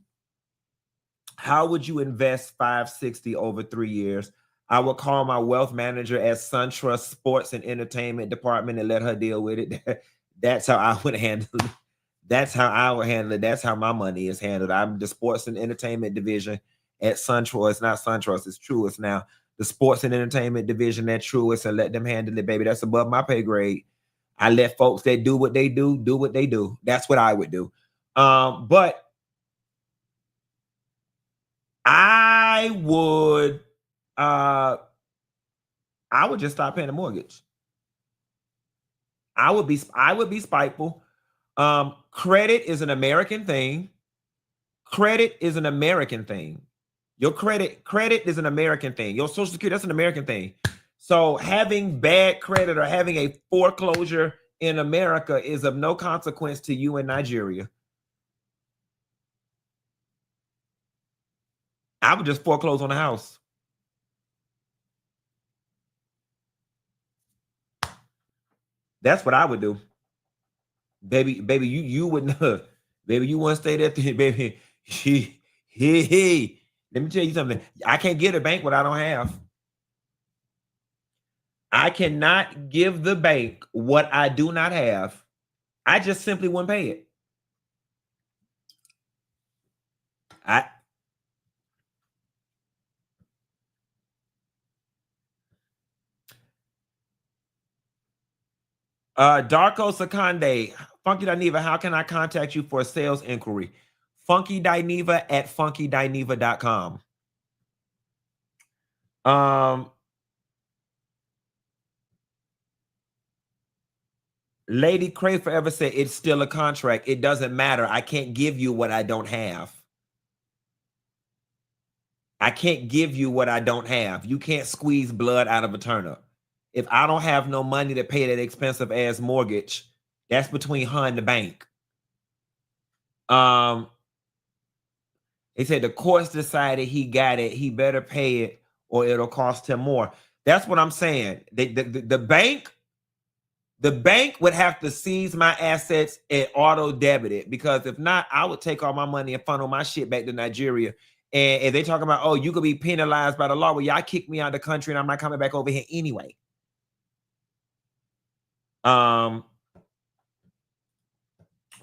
how would you invest 560 over 3 years? I would call my wealth manager at SunTrust Sports and Entertainment Department and let her deal with it. That's how I would handle it. That's how I would handle it. That's how my money is handled. I'm the sports and entertainment division at SunTrust. It's not SunTrust, it's Truist now. The sports and entertainment division at Truist, and let them handle it, baby. That's above my pay grade. I let folks that do what they do what they do. That's what I would do. But I would just stop paying the mortgage. I would be spiteful. Credit is an American thing. Credit is an American thing. Your credit is an American thing. Your Social Security, that's an American thing. So having bad credit or having a foreclosure in America is of no consequence to you in Nigeria. I would just foreclose on the house. That's what I would do. Baby, you wouldn't, baby, you wouldn't stay there, baby. Let me tell you something. I can't get a bank what I don't have. I cannot give the bank what I do not have. I just simply wouldn't pay it. Darko Sakande, Funky Dineva, how can I contact you for a sales inquiry? Funky Dineva at funkydineva.com. Lady Cray Forever said it's still a contract. It doesn't matter. I can't give you what I don't have. I can't give you what I don't have. You can't squeeze blood out of a turnip. If I don't have no money to pay that expensive ass mortgage, that's between her and the bank. They said the courts decided he got it. He better pay it or it'll cost him more. That's what I'm saying. The bank would have to seize my assets and auto debit it, because if not, I would take all my money and funnel my shit back to Nigeria. And if they talk about, oh, you could be penalized by the law, well, y'all kick me out of the country and I'm not coming back over here anyway.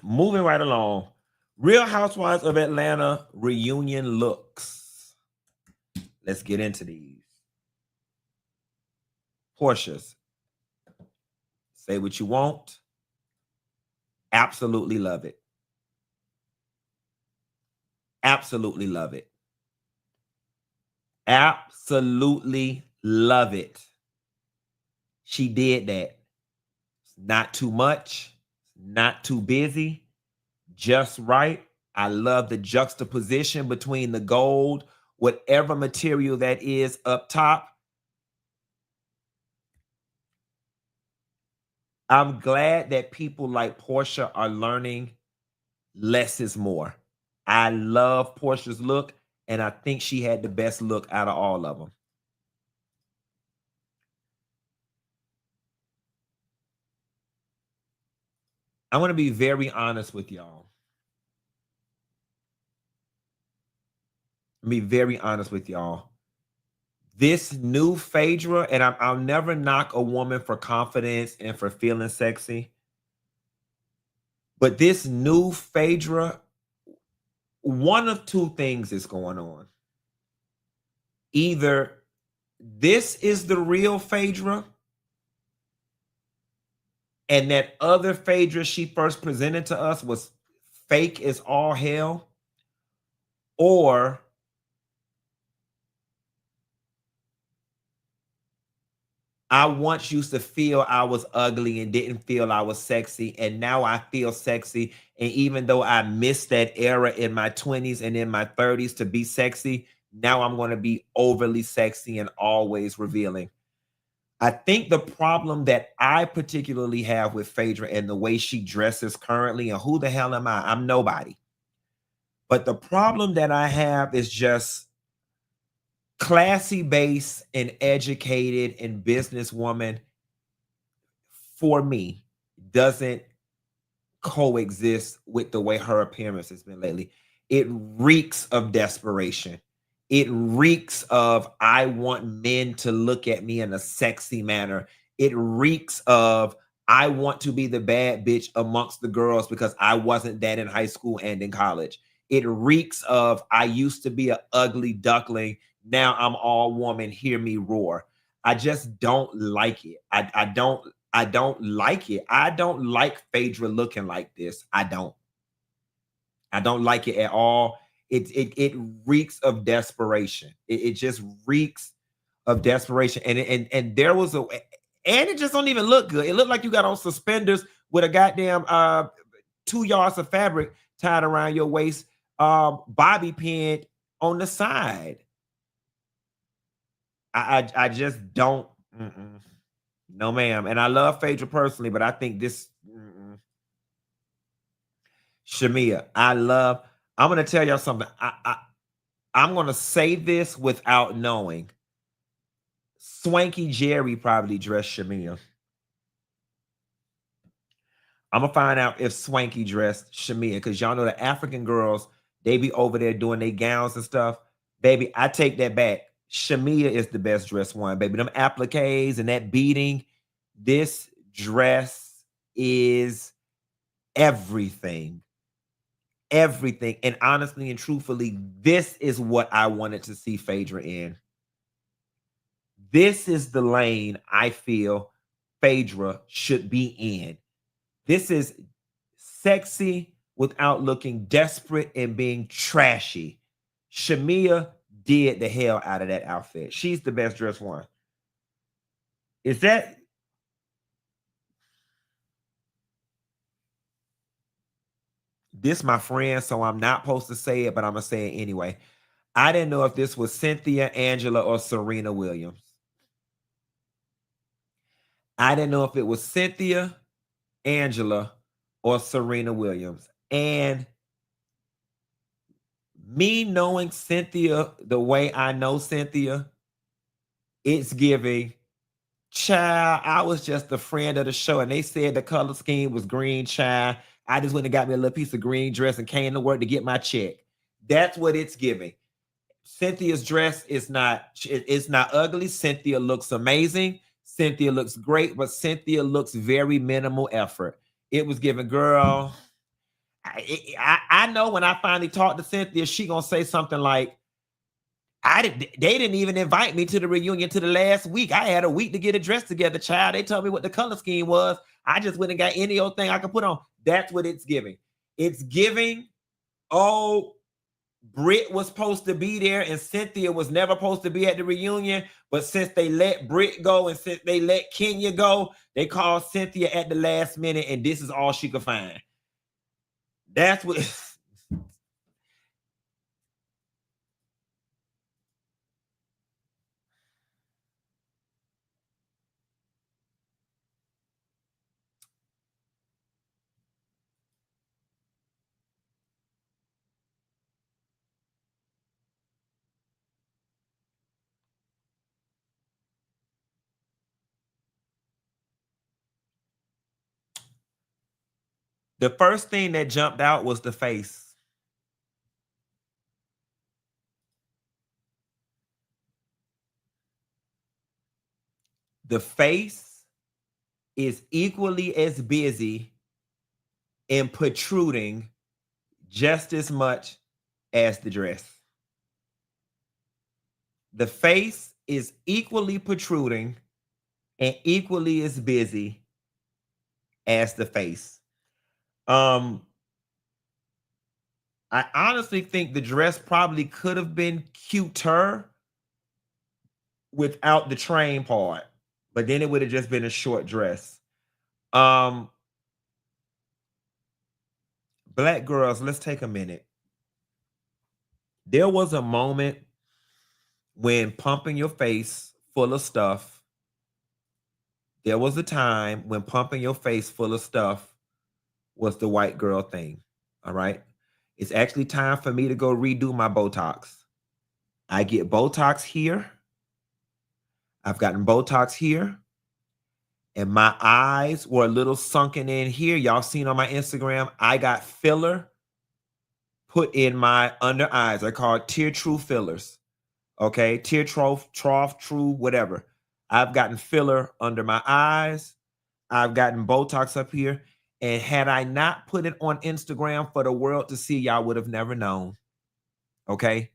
Moving right along. Real Housewives of Atlanta reunion looks. Let's get into these. Porsha's. Say what you want. Absolutely love it. Absolutely love it. Absolutely love it. She did that. Not too much, not too busy, just right. I love the juxtaposition between the gold, whatever material that is up top. I'm glad that people like Porsha are learning less is more. I love Porsha's look, and I think she had the best look out of all of them. I want to be very honest with y'all. Be very honest with y'all. This new Phaedra, and I'll never knock a woman for confidence and for feeling sexy, but this new Phaedra, one of two things is going on. Either this is the real Phaedra, and that other Phaedra she first presented to us was fake as all hell, or I once used to feel I was ugly and didn't feel I was sexy, and now I feel sexy. And even though I missed that era in my 20s and in my 30s to be sexy, now I'm going to be overly sexy and always revealing. I think the problem that I particularly have with Phaedra and the way she dresses currently, and who the hell am I? I'm nobody. But the problem that I have is just classy base and educated and businesswoman, for me, doesn't coexist with the way her appearance has been lately. It reeks of desperation. It reeks of, I want men to look at me in a sexy manner. It reeks of, I want to be the bad bitch amongst the girls because I wasn't that in high school and in college. It reeks of, I used to be an ugly duckling. Now I'm all woman. Hear me roar. I just don't like it. I don't like it. I don't like Phaedra looking like this. I don't like it at all. It reeks of desperation. It just reeks of desperation. And there was and it just don't even look good. It looked like you got on suspenders with a goddamn 2 yards of fabric tied around your waist, bobby pin on the side. I just don't. No, ma'am. And I love Phaedra personally, but I think this Shamia, I'm gonna tell y'all something. I'm gonna say this without knowing. Swanky Jerry probably dressed Shamia. I'm gonna find out if Swanky dressed Shamia, because y'all know the African girls, they be over there doing their gowns and stuff. Baby, I take that back. Shamia is the best dressed one, baby. Them appliques and that beading, this dress is everything. Everything. And honestly and truthfully, this is what I wanted to see Phaedra in. This is the lane I feel Phaedra should be in. This is sexy without looking desperate and being trashy. Shamia did the hell out of that outfit. She's the best dressed one. Is that... This my friend, so I'm not supposed to say it, but I'm going to say it anyway. I didn't know if this was Cynthia, Angela, or Serena Williams. I didn't know if it was Cynthia, Angela, or Serena Williams. And me knowing Cynthia the way I know Cynthia, it's giving, child, I was just a friend of the show, and they said the color scheme was green, child. I just went and got me a little piece of green dress and came to work to get my check. That's what it's giving. Cynthia's dress is not, it's not ugly. Cynthia looks amazing. Cynthia looks great, but Cynthia looks very minimal effort. It was giving, girl. I know when I finally talk to Cynthia, she gonna say something like, they didn't even invite me to the reunion to the last week. I had a week to get a dress together, child. They told me what the color scheme was. I just went and got any old thing I could put on. That's what it's giving. It's giving, oh, Britt was supposed to be there and Cynthia was never supposed to be at the reunion. But since they let Britt go and since they let Kenya go, they called Cynthia at the last minute and this is all she could find. That's what... The first thing that jumped out was the face. The face is equally as busy and protruding just as much as the dress. The face is equally protruding and equally as busy as the face. I honestly think the dress probably could have been cuter without the train part, but then it would have just been a short dress. Black girls, let's take a minute. There was a moment when pumping your face full of stuff. There was a time when pumping your face full of stuff was the white girl thing. All right. It's actually time for me to go redo my Botox. I get Botox here. I've gotten Botox here. And my eyes were a little sunken in here. Y'all seen on my Instagram, I got filler put in my under eyes. They're called tear true fillers. Okay. Tear trough, true, whatever. I've gotten filler under my eyes. I've gotten Botox up here. And had I not put it on Instagram for the world to see, y'all would have never known. Okay?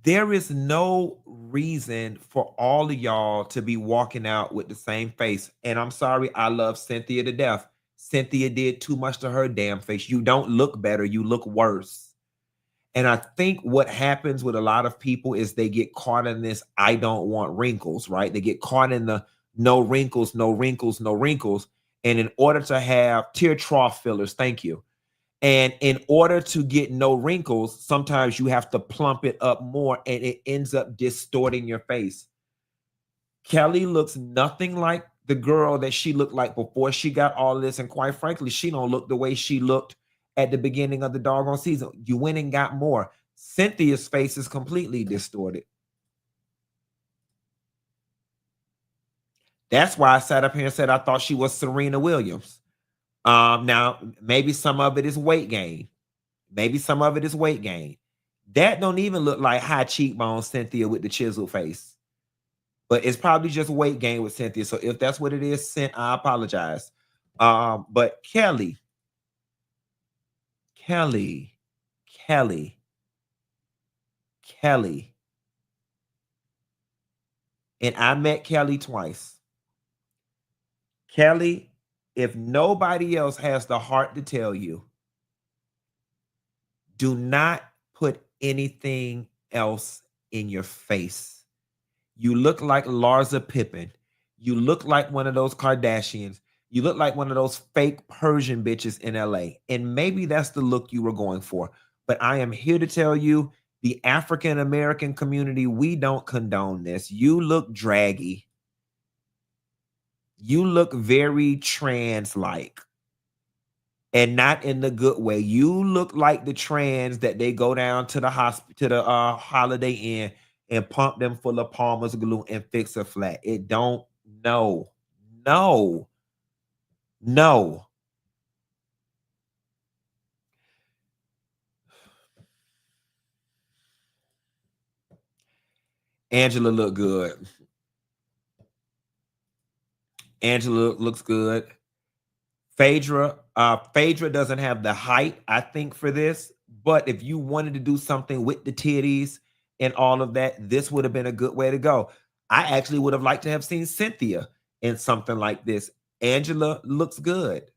There is no reason for all of y'all to be walking out with the same face. And I'm sorry, I love Cynthia to death. Cynthia did too much to her damn face. You don't look better, you look worse. And I think what happens with a lot of people is they get caught in this, I don't want wrinkles, right? They get caught in the no wrinkles, no wrinkles, no wrinkles. And in order to have tear trough fillers, thank you. And in order to get no wrinkles, sometimes you have to plump it up more and it ends up distorting your face. Kelly looks nothing like the girl that she looked like before she got all this. And quite frankly, she don't look the way she looked at the beginning of the doggone season. You went and got more. Cynthia's face is completely distorted. That's why I sat up here and said I thought she was Serena Williams. Now, maybe some of it is weight gain. Maybe some of it is weight gain. That don't even look like high cheekbone Cynthia with the chiseled face. But it's probably just weight gain with Cynthia. So if that's what it is, I apologize. But Kelly. And I met Kelly twice. Kelly, if nobody else has the heart to tell you, do not put anything else in your face. You look like Larsa Pippen. You look like one of those Kardashians. You look like one of those fake Persian bitches in LA. And maybe that's the look you were going for. But I am here to tell you, the African American community, we don't condone this. You look draggy. You look very trans-like. And not in the good way. You look like the trans that they go down to the hospital, to the Holiday Inn, and pump them full of Palmer's glue and fix a flat. It don't. No. Angela look good. Angela looks good. Phaedra doesn't have the height, I think, for this. But if you wanted to do something with the titties and all of that, this would have been a good way to go. I actually would have liked to have seen Cynthia in something like this. Angela looks good.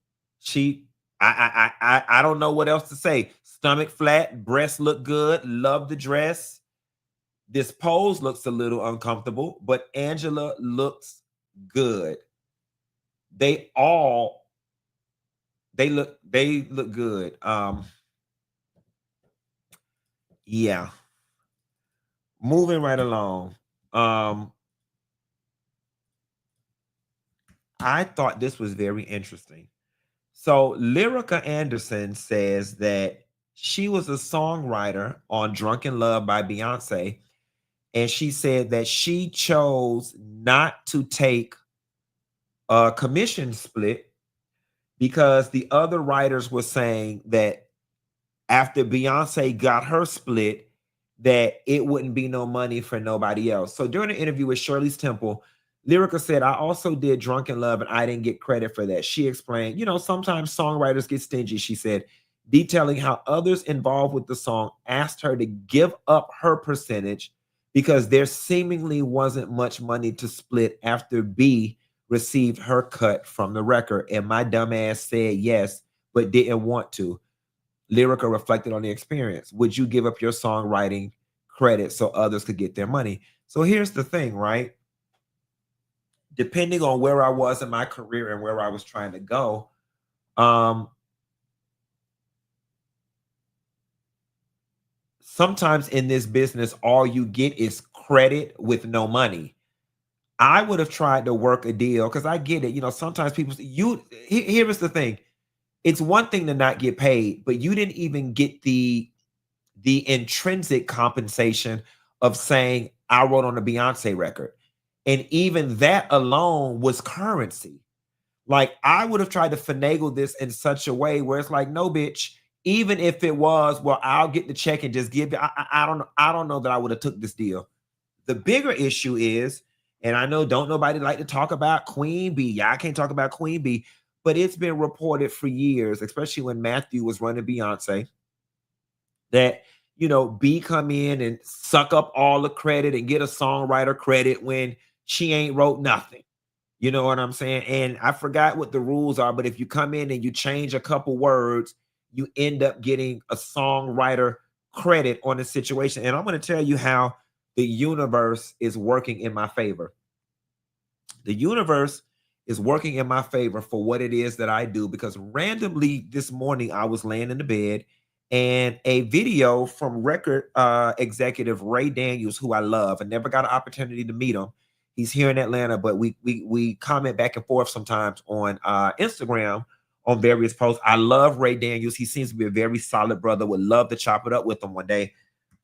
I don't know what else to say. Stomach flat, breasts look good. Love the dress. This pose looks a little uncomfortable, but Angela looks good. They look good. Yeah. Moving right along. I thought this was very interesting. So Lyrica Anderson says that she was a songwriter on Drunken Love by Beyonce. And she said that she chose not to take a commission split because the other writers were saying that after Beyonce got her split, that it wouldn't be no money for nobody else. So during an interview with Shirley's Temple, Lyrica said, I also did Drunken Love and I didn't get credit for that. She explained, sometimes songwriters get stingy, she said, detailing how others involved with the song asked her to give up her percentage because there seemingly wasn't much money to split after B received her cut from the record. And my dumb ass said yes, but didn't want to. Lyrica reflected on the experience. Would you give up your songwriting credit so others could get their money? So here's the thing, right? Depending on where I was in my career and where I was trying to go, sometimes in this business, all you get is credit with no money. I would have tried to work a deal because I get it. Sometimes people, here is the thing. It's one thing to not get paid, but you didn't even get the intrinsic compensation of saying I wrote on a Beyonce record. And even that alone was currency. Like I would have tried to finagle this in such a way where it's like, no, bitch, even if it was, well, I'll get the check and just give it. I don't know that I would have took this deal. The bigger issue is, and I know don't nobody like to talk about Queen B. Y'all can't talk about Queen B, but it's been reported for years, especially when Matthew was running Beyonce, that, B come in and suck up all the credit and get a songwriter credit when she ain't wrote nothing. You know what I'm saying? And I forgot what the rules are, but if you come in and you change a couple words, you end up getting a songwriter credit on the situation. And I'm going to tell you how the universe is working in my favor. The universe is working in my favor for what it is that I do, because randomly this morning I was laying in the bed and a video from record executive Ray Daniels, who I love. I never got an opportunity to meet him. He's here in Atlanta, but we comment back and forth sometimes on Instagram on various posts. I love Ray Daniels. He seems to be a very solid brother. Would love to chop it up with him one day.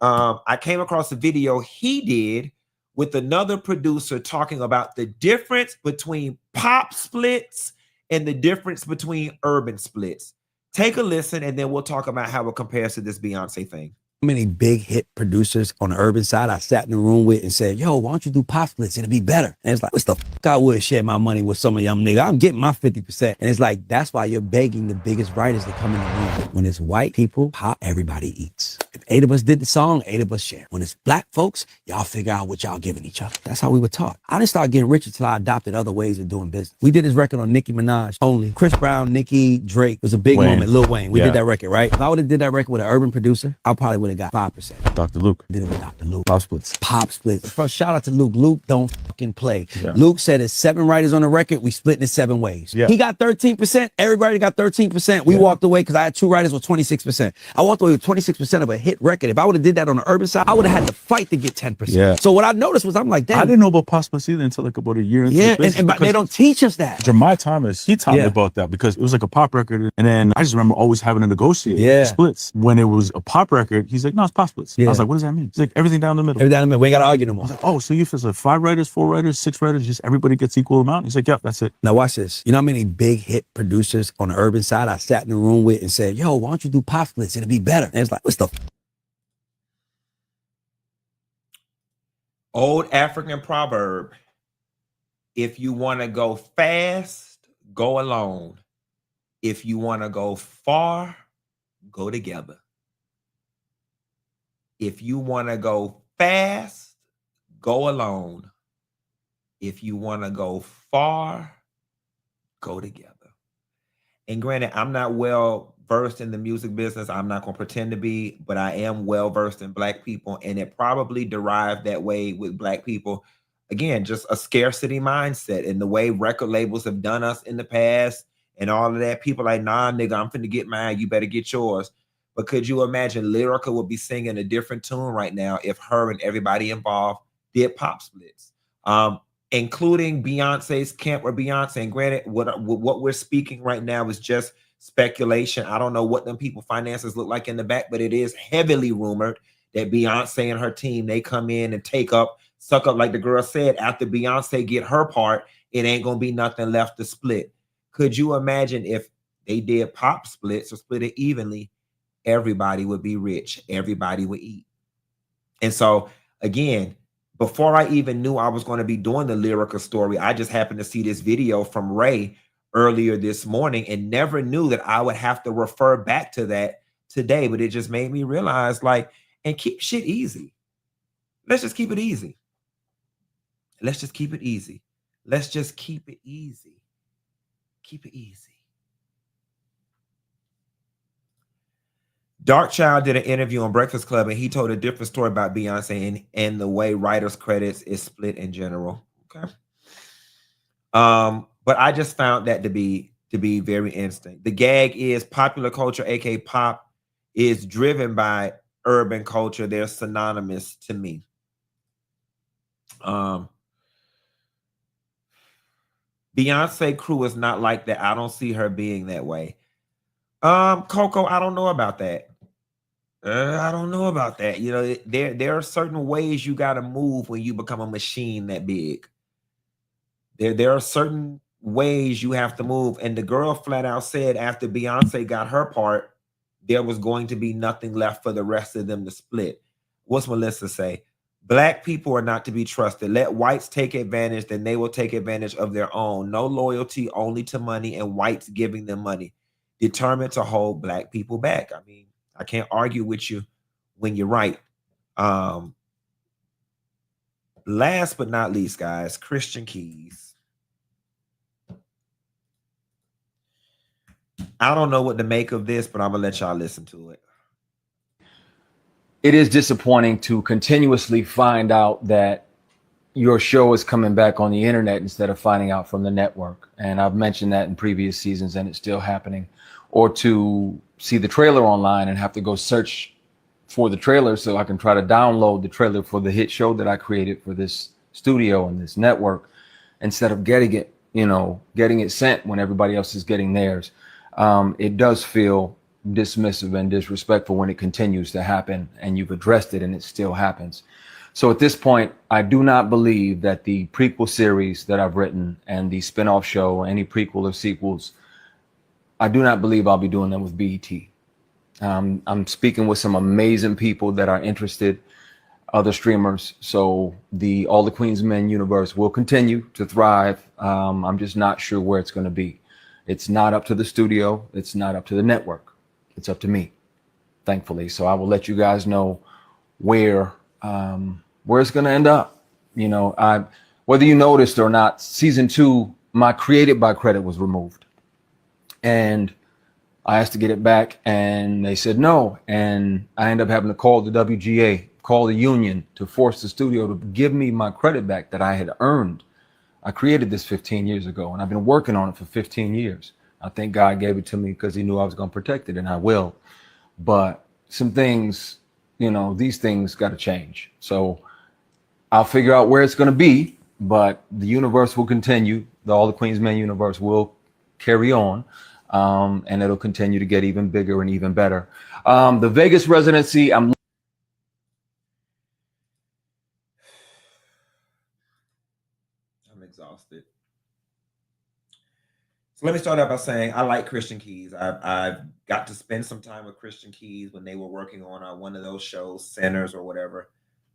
I came across a video he did with another producer talking about the difference between pop splits and the difference between urban splits. Take a listen, and then we'll talk about how it compares to this Beyonce thing. Many big hit producers on the urban side I sat in the room with and said, yo, why don't you do pop splits? It'll be better. And it's like, what's the fuck I would share my money with some of y'all niggas? I'm getting my 50%. And it's like, that's why you're begging the biggest writers to come in the room. When it's white people, pop, everybody eats. If 8 of us did the song, 8 of us share. When it's black folks, y'all figure out what y'all giving each other. That's how we were taught. I didn't start getting rich until I adopted other ways of doing business. We did this record on Nicki Minaj only. Chris Brown, Nicki, Drake. It was a big moment. Lil Wayne. We did that record, right? If I would have did that record with an urban producer, I probably would have got 5%. Dr. Luke. Did it with Dr. Luke. Pop splits. Pop splits. First, shout out to Luke. Luke don't fucking play. Yeah. Luke said there's 7 writers on the record. We split it in 7 ways. Yeah. He got 13%. Everybody got 13%. We walked away because I had 2 writers with 26%. I walked away with 26% of a hit record. If I would have did that on the urban side, I would have had to fight to get 10%. Yeah. So what I noticed was I'm like, damn. I didn't know about pop splits either until like about a year into the business. But they don't teach us that. Jeremiah Thomas, he taught me about that because it was like a pop record. And then I just remember always having to negotiate splits. When it was a pop record, he's like, no, it's pop splits. I was like, what does that mean? It's like everything down the middle. Everything down the middle. We ain't got to argue no more. I was like, oh, so you feel like 5 writers, 4 writers, 6 writers, just everybody gets equal amount? He's like, yeah, that's it. Now watch this. You know how many big hit producers on the urban side I sat in the room with and said, yo, why don't you do pop splits? It'll be better. And it's like, what's the old African proverb: if you want to go fast, go alone. If you want to go far, go together. If you want to go fast, go alone. If you want to go far, go together. And granted, I'm not well versed in the music business. I'm not going to pretend to be, but I am well versed in Black people. And it probably derived that way with Black people. Again, just a scarcity mindset and the way record labels have done us in the past and all of that. People like, nah, nigga, I'm finna get mine. You better get yours. But could you imagine Lyrica would be singing a different tune right now if her and everybody involved did pop splits, including Beyonce's camp or Beyonce. And granted, what we're speaking right now is just speculation. I don't know what them people finances look like in the back, but it is heavily rumored that Beyonce and her team, they come in and suck up, like the girl said, after Beyonce get her part, it ain't gonna be nothing left to split. Could you imagine if they did pop splits or split it evenly? Everybody would be rich. Everybody would eat. And so, again, before I even knew I was going to be doing the Lyrica story, I just happened to see this video from Ray earlier this morning and never knew that I would have to refer back to that today. But it just made me realize, like, and keep shit easy. Let's just keep it easy. Let's just keep it easy. Let's just keep it easy. Keep it easy. Darkchild did an interview on Breakfast Club, and he told a different story about Beyonce and the way writers' credits is split in general. Okay. But I just found that to be very interesting. The gag is popular culture, aka pop, is driven by urban culture. They're synonymous to me. Beyonce crew is not like that. I don't see her being that way. Coco, I don't know about that. I don't know about that. You know, there are certain ways you got to move when you become a machine that big. There are certain ways you have to move. And the girl flat out said after Beyonce got her part, there was going to be nothing left for the rest of them to split. What's Melissa say? Black people are not to be trusted. Let whites take advantage, then they will take advantage of their own. No loyalty, only to money, and whites giving them money. Determined to hold Black people back. I mean, I can't argue with you when you're right. Last but not least, guys, Christian Keys. I don't know what to make of this, but I'm gonna let y'all listen to it. It is disappointing to continuously find out that your show is coming back on the internet instead of finding out from the network. And I've mentioned that in previous seasons, and it's still happening. Or to see the trailer online and have to go search for the trailer so I can try to download the trailer for the hit show that I created for this studio and this network, instead of getting it sent when everybody else is getting theirs. It does feel dismissive and disrespectful when it continues to happen and you've addressed it and it still happens. So at this point, I do not believe that the prequel series that I've written and the spinoff show, any prequel or sequels, I do not believe I'll be doing them with BET. I'm speaking with some amazing people that are interested, other streamers. So All the Queen's Men universe will continue to thrive. I'm just not sure where it's going to be. It's not up to the studio. It's not up to the network. It's up to me, thankfully. So I will let you guys know where it's going to end up. Whether you noticed or not, season 2, my Created by credit was removed. And I asked to get it back and they said no. And I ended up having to call the WGA, call the union to force the studio to give me my credit back that I had earned. I created this 15 years ago and I've been working on it for 15 years. I think God gave it to me because he knew I was going to protect it, and I will. But some things, these things got to change. So I'll figure out where it's going to be, but the universe will continue. All the Queen's Men universe will carry on. And it'll continue to get even bigger and even better. The Vegas residency, I'm exhausted. So let me start out by saying I like Christian Keys. I've got to spend some time with Christian Keys when they were working on one of those shows, Sinners or whatever.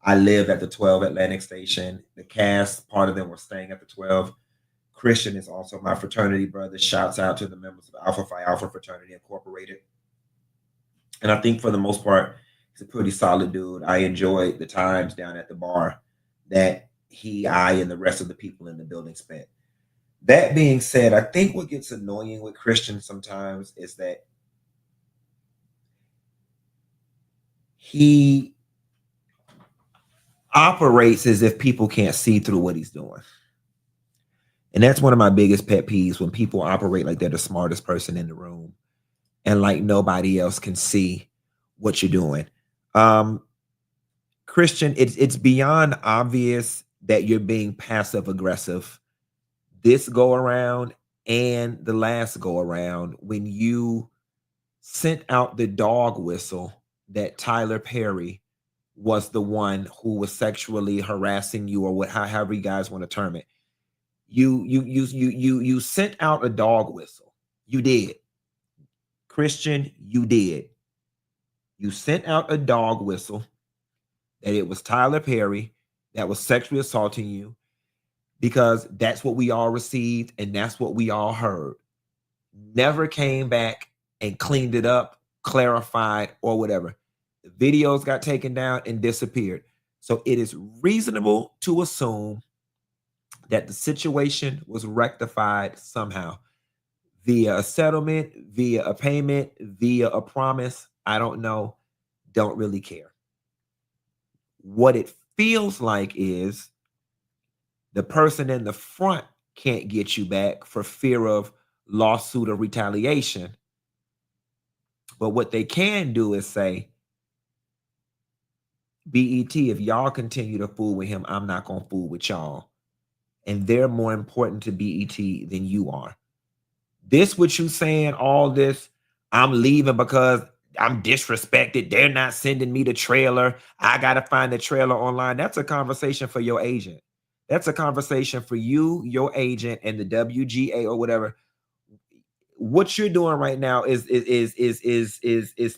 I live at the 12 Atlantic Station. The cast, part of them were staying at the 12. Christian is also my fraternity brother. Shouts out to the members of Alpha Phi Alpha Fraternity Incorporated. And I think for the most part, he's a pretty solid dude. I enjoyed the times down at the bar that I, and the rest of the people in the building spent. That being said, I think what gets annoying with Christian sometimes is that he operates as if people can't see through what he's doing. And that's one of my biggest pet peeves, when people operate like they're the smartest person in the room and like nobody else can see what you're doing. Christian, it's beyond obvious that you're being passive aggressive this go around and the last go around when you sent out the dog whistle that Tyler Perry was the one who was sexually harassing you, or however you guys want to term it. You sent out a dog whistle. You did. Christian, you did. You sent out a dog whistle that it was Tyler Perry that was sexually assaulting you, because that's what we all received and that's what we all heard. Never came back and cleaned it up, clarified, or whatever. The videos got taken down and disappeared. So it is reasonable to assume that the situation was rectified somehow via a settlement, via a payment, via a promise. I don't know. Don't really care. What it feels like is the person in the front can't get you back for fear of lawsuit or retaliation. But what they can do is say, BET, if y'all continue to fool with him, I'm not going to fool with y'all. And they're more important to BET than you are. This, what you saying, all this, I'm leaving because I'm disrespected. They're not sending me the trailer. I got to find the trailer online. That's a conversation for your agent. That's a conversation for you, your agent, and the WGA or whatever. What you're doing right now is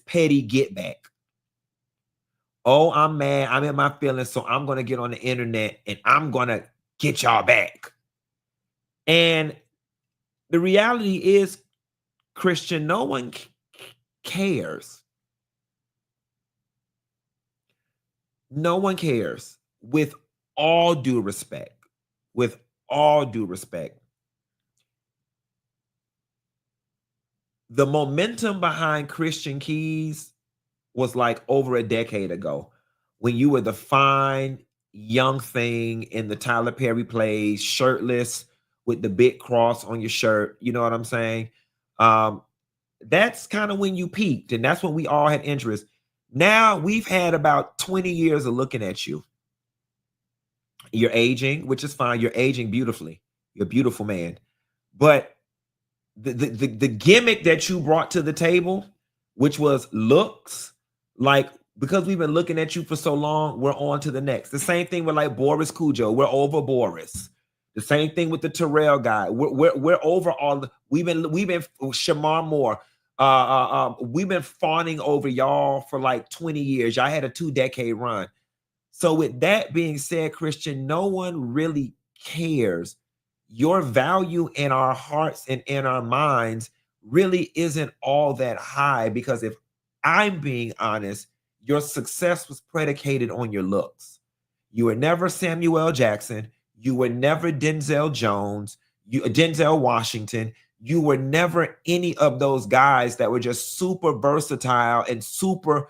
petty get back. Oh, I'm mad. I'm in my feelings, so I'm going to get on the internet and I'm going to get y'all back. And the reality is, Christian, no one cares. No one cares. With all due respect, the momentum behind Christian Keys was like over a decade ago, when you were the fine, young thing in the Tyler Perry plays, shirtless with the big cross on your shirt. You know what I'm saying? That's kind of when you peaked, and that's when we all had interest. Now we've had about 20 years of looking at you. You're aging, which is fine. You're aging beautifully. You're a beautiful man. But the gimmick that you brought to the table, which was looks, like, because we've been looking at you for so long, we're on to the next. The same thing with like Boris Cujo. We're over Boris. The same thing with the Terrell guy. We're over all the, we've been Shamar Moore. We've been fawning over y'all for like 20 years. Y'all had a 2-decade run. So with that being said, Christian, no one really cares. Your value in our hearts and in our minds really isn't all that high, because if I'm being honest, your success was predicated on your looks. You were never Samuel L. Jackson. You were never Denzel Jones, Denzel Washington. You were never any of those guys that were just super versatile and super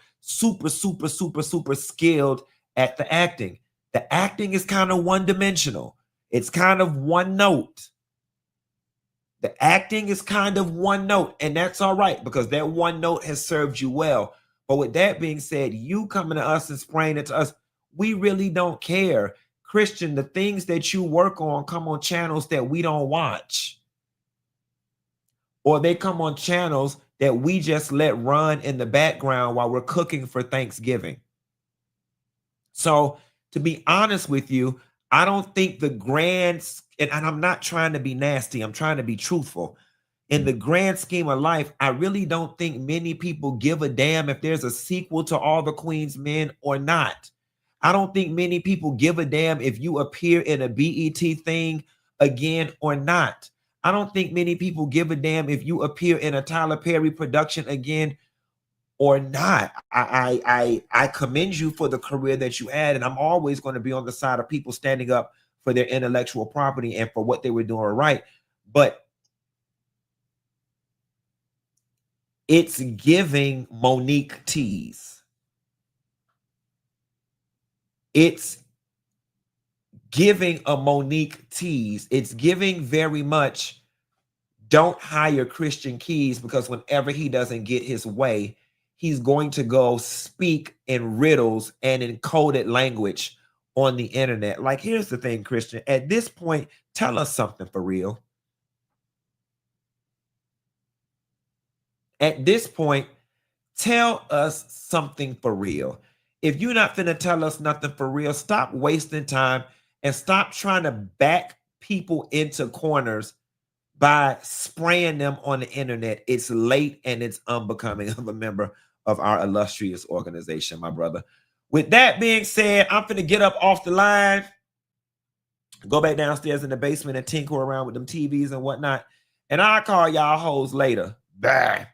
skilled at the acting. The acting is kind of one-dimensional. It's kind of one note. The acting is kind of one note, and that's all right, because that one note has served you well. But with that being said, you coming to us and spraying it to us, we really don't care. Christian, the things that you work on come on channels that we don't watch. Or they come on channels that we just let run in the background while we're cooking for Thanksgiving. So to be honest with you, I don't think the grand, and I'm not trying to be nasty, I'm trying to be truthful. In the grand scheme of life, I really don't think many people give a damn if there's a sequel to All the Queen's Men or not. I don't think many people give a damn if you appear in a BET thing again or not. I don't think many people give a damn if you appear in a Tyler Perry production again or not. I commend you for the career that you had, and I'm always going to be on the side of people standing up for their intellectual property and for what they were doing right. But it's giving Monique tease. It's giving a Monique tease. It's giving very much, don't hire Christian Keys, because whenever he doesn't get his way, he's going to go speak in riddles and in coded language on the internet. Like, here's the thing, Christian. At this point, tell us something for real. At this point, tell us something for real. If you're not finna tell us nothing for real, stop wasting time and stop trying to back people into corners by spraying them on the internet. It's late and it's unbecoming of a member of our illustrious organization, my brother. With that being said, I'm finna get up off the line, go back downstairs in the basement and tinker around with them TVs and whatnot. And I'll call y'all hoes later. Bye.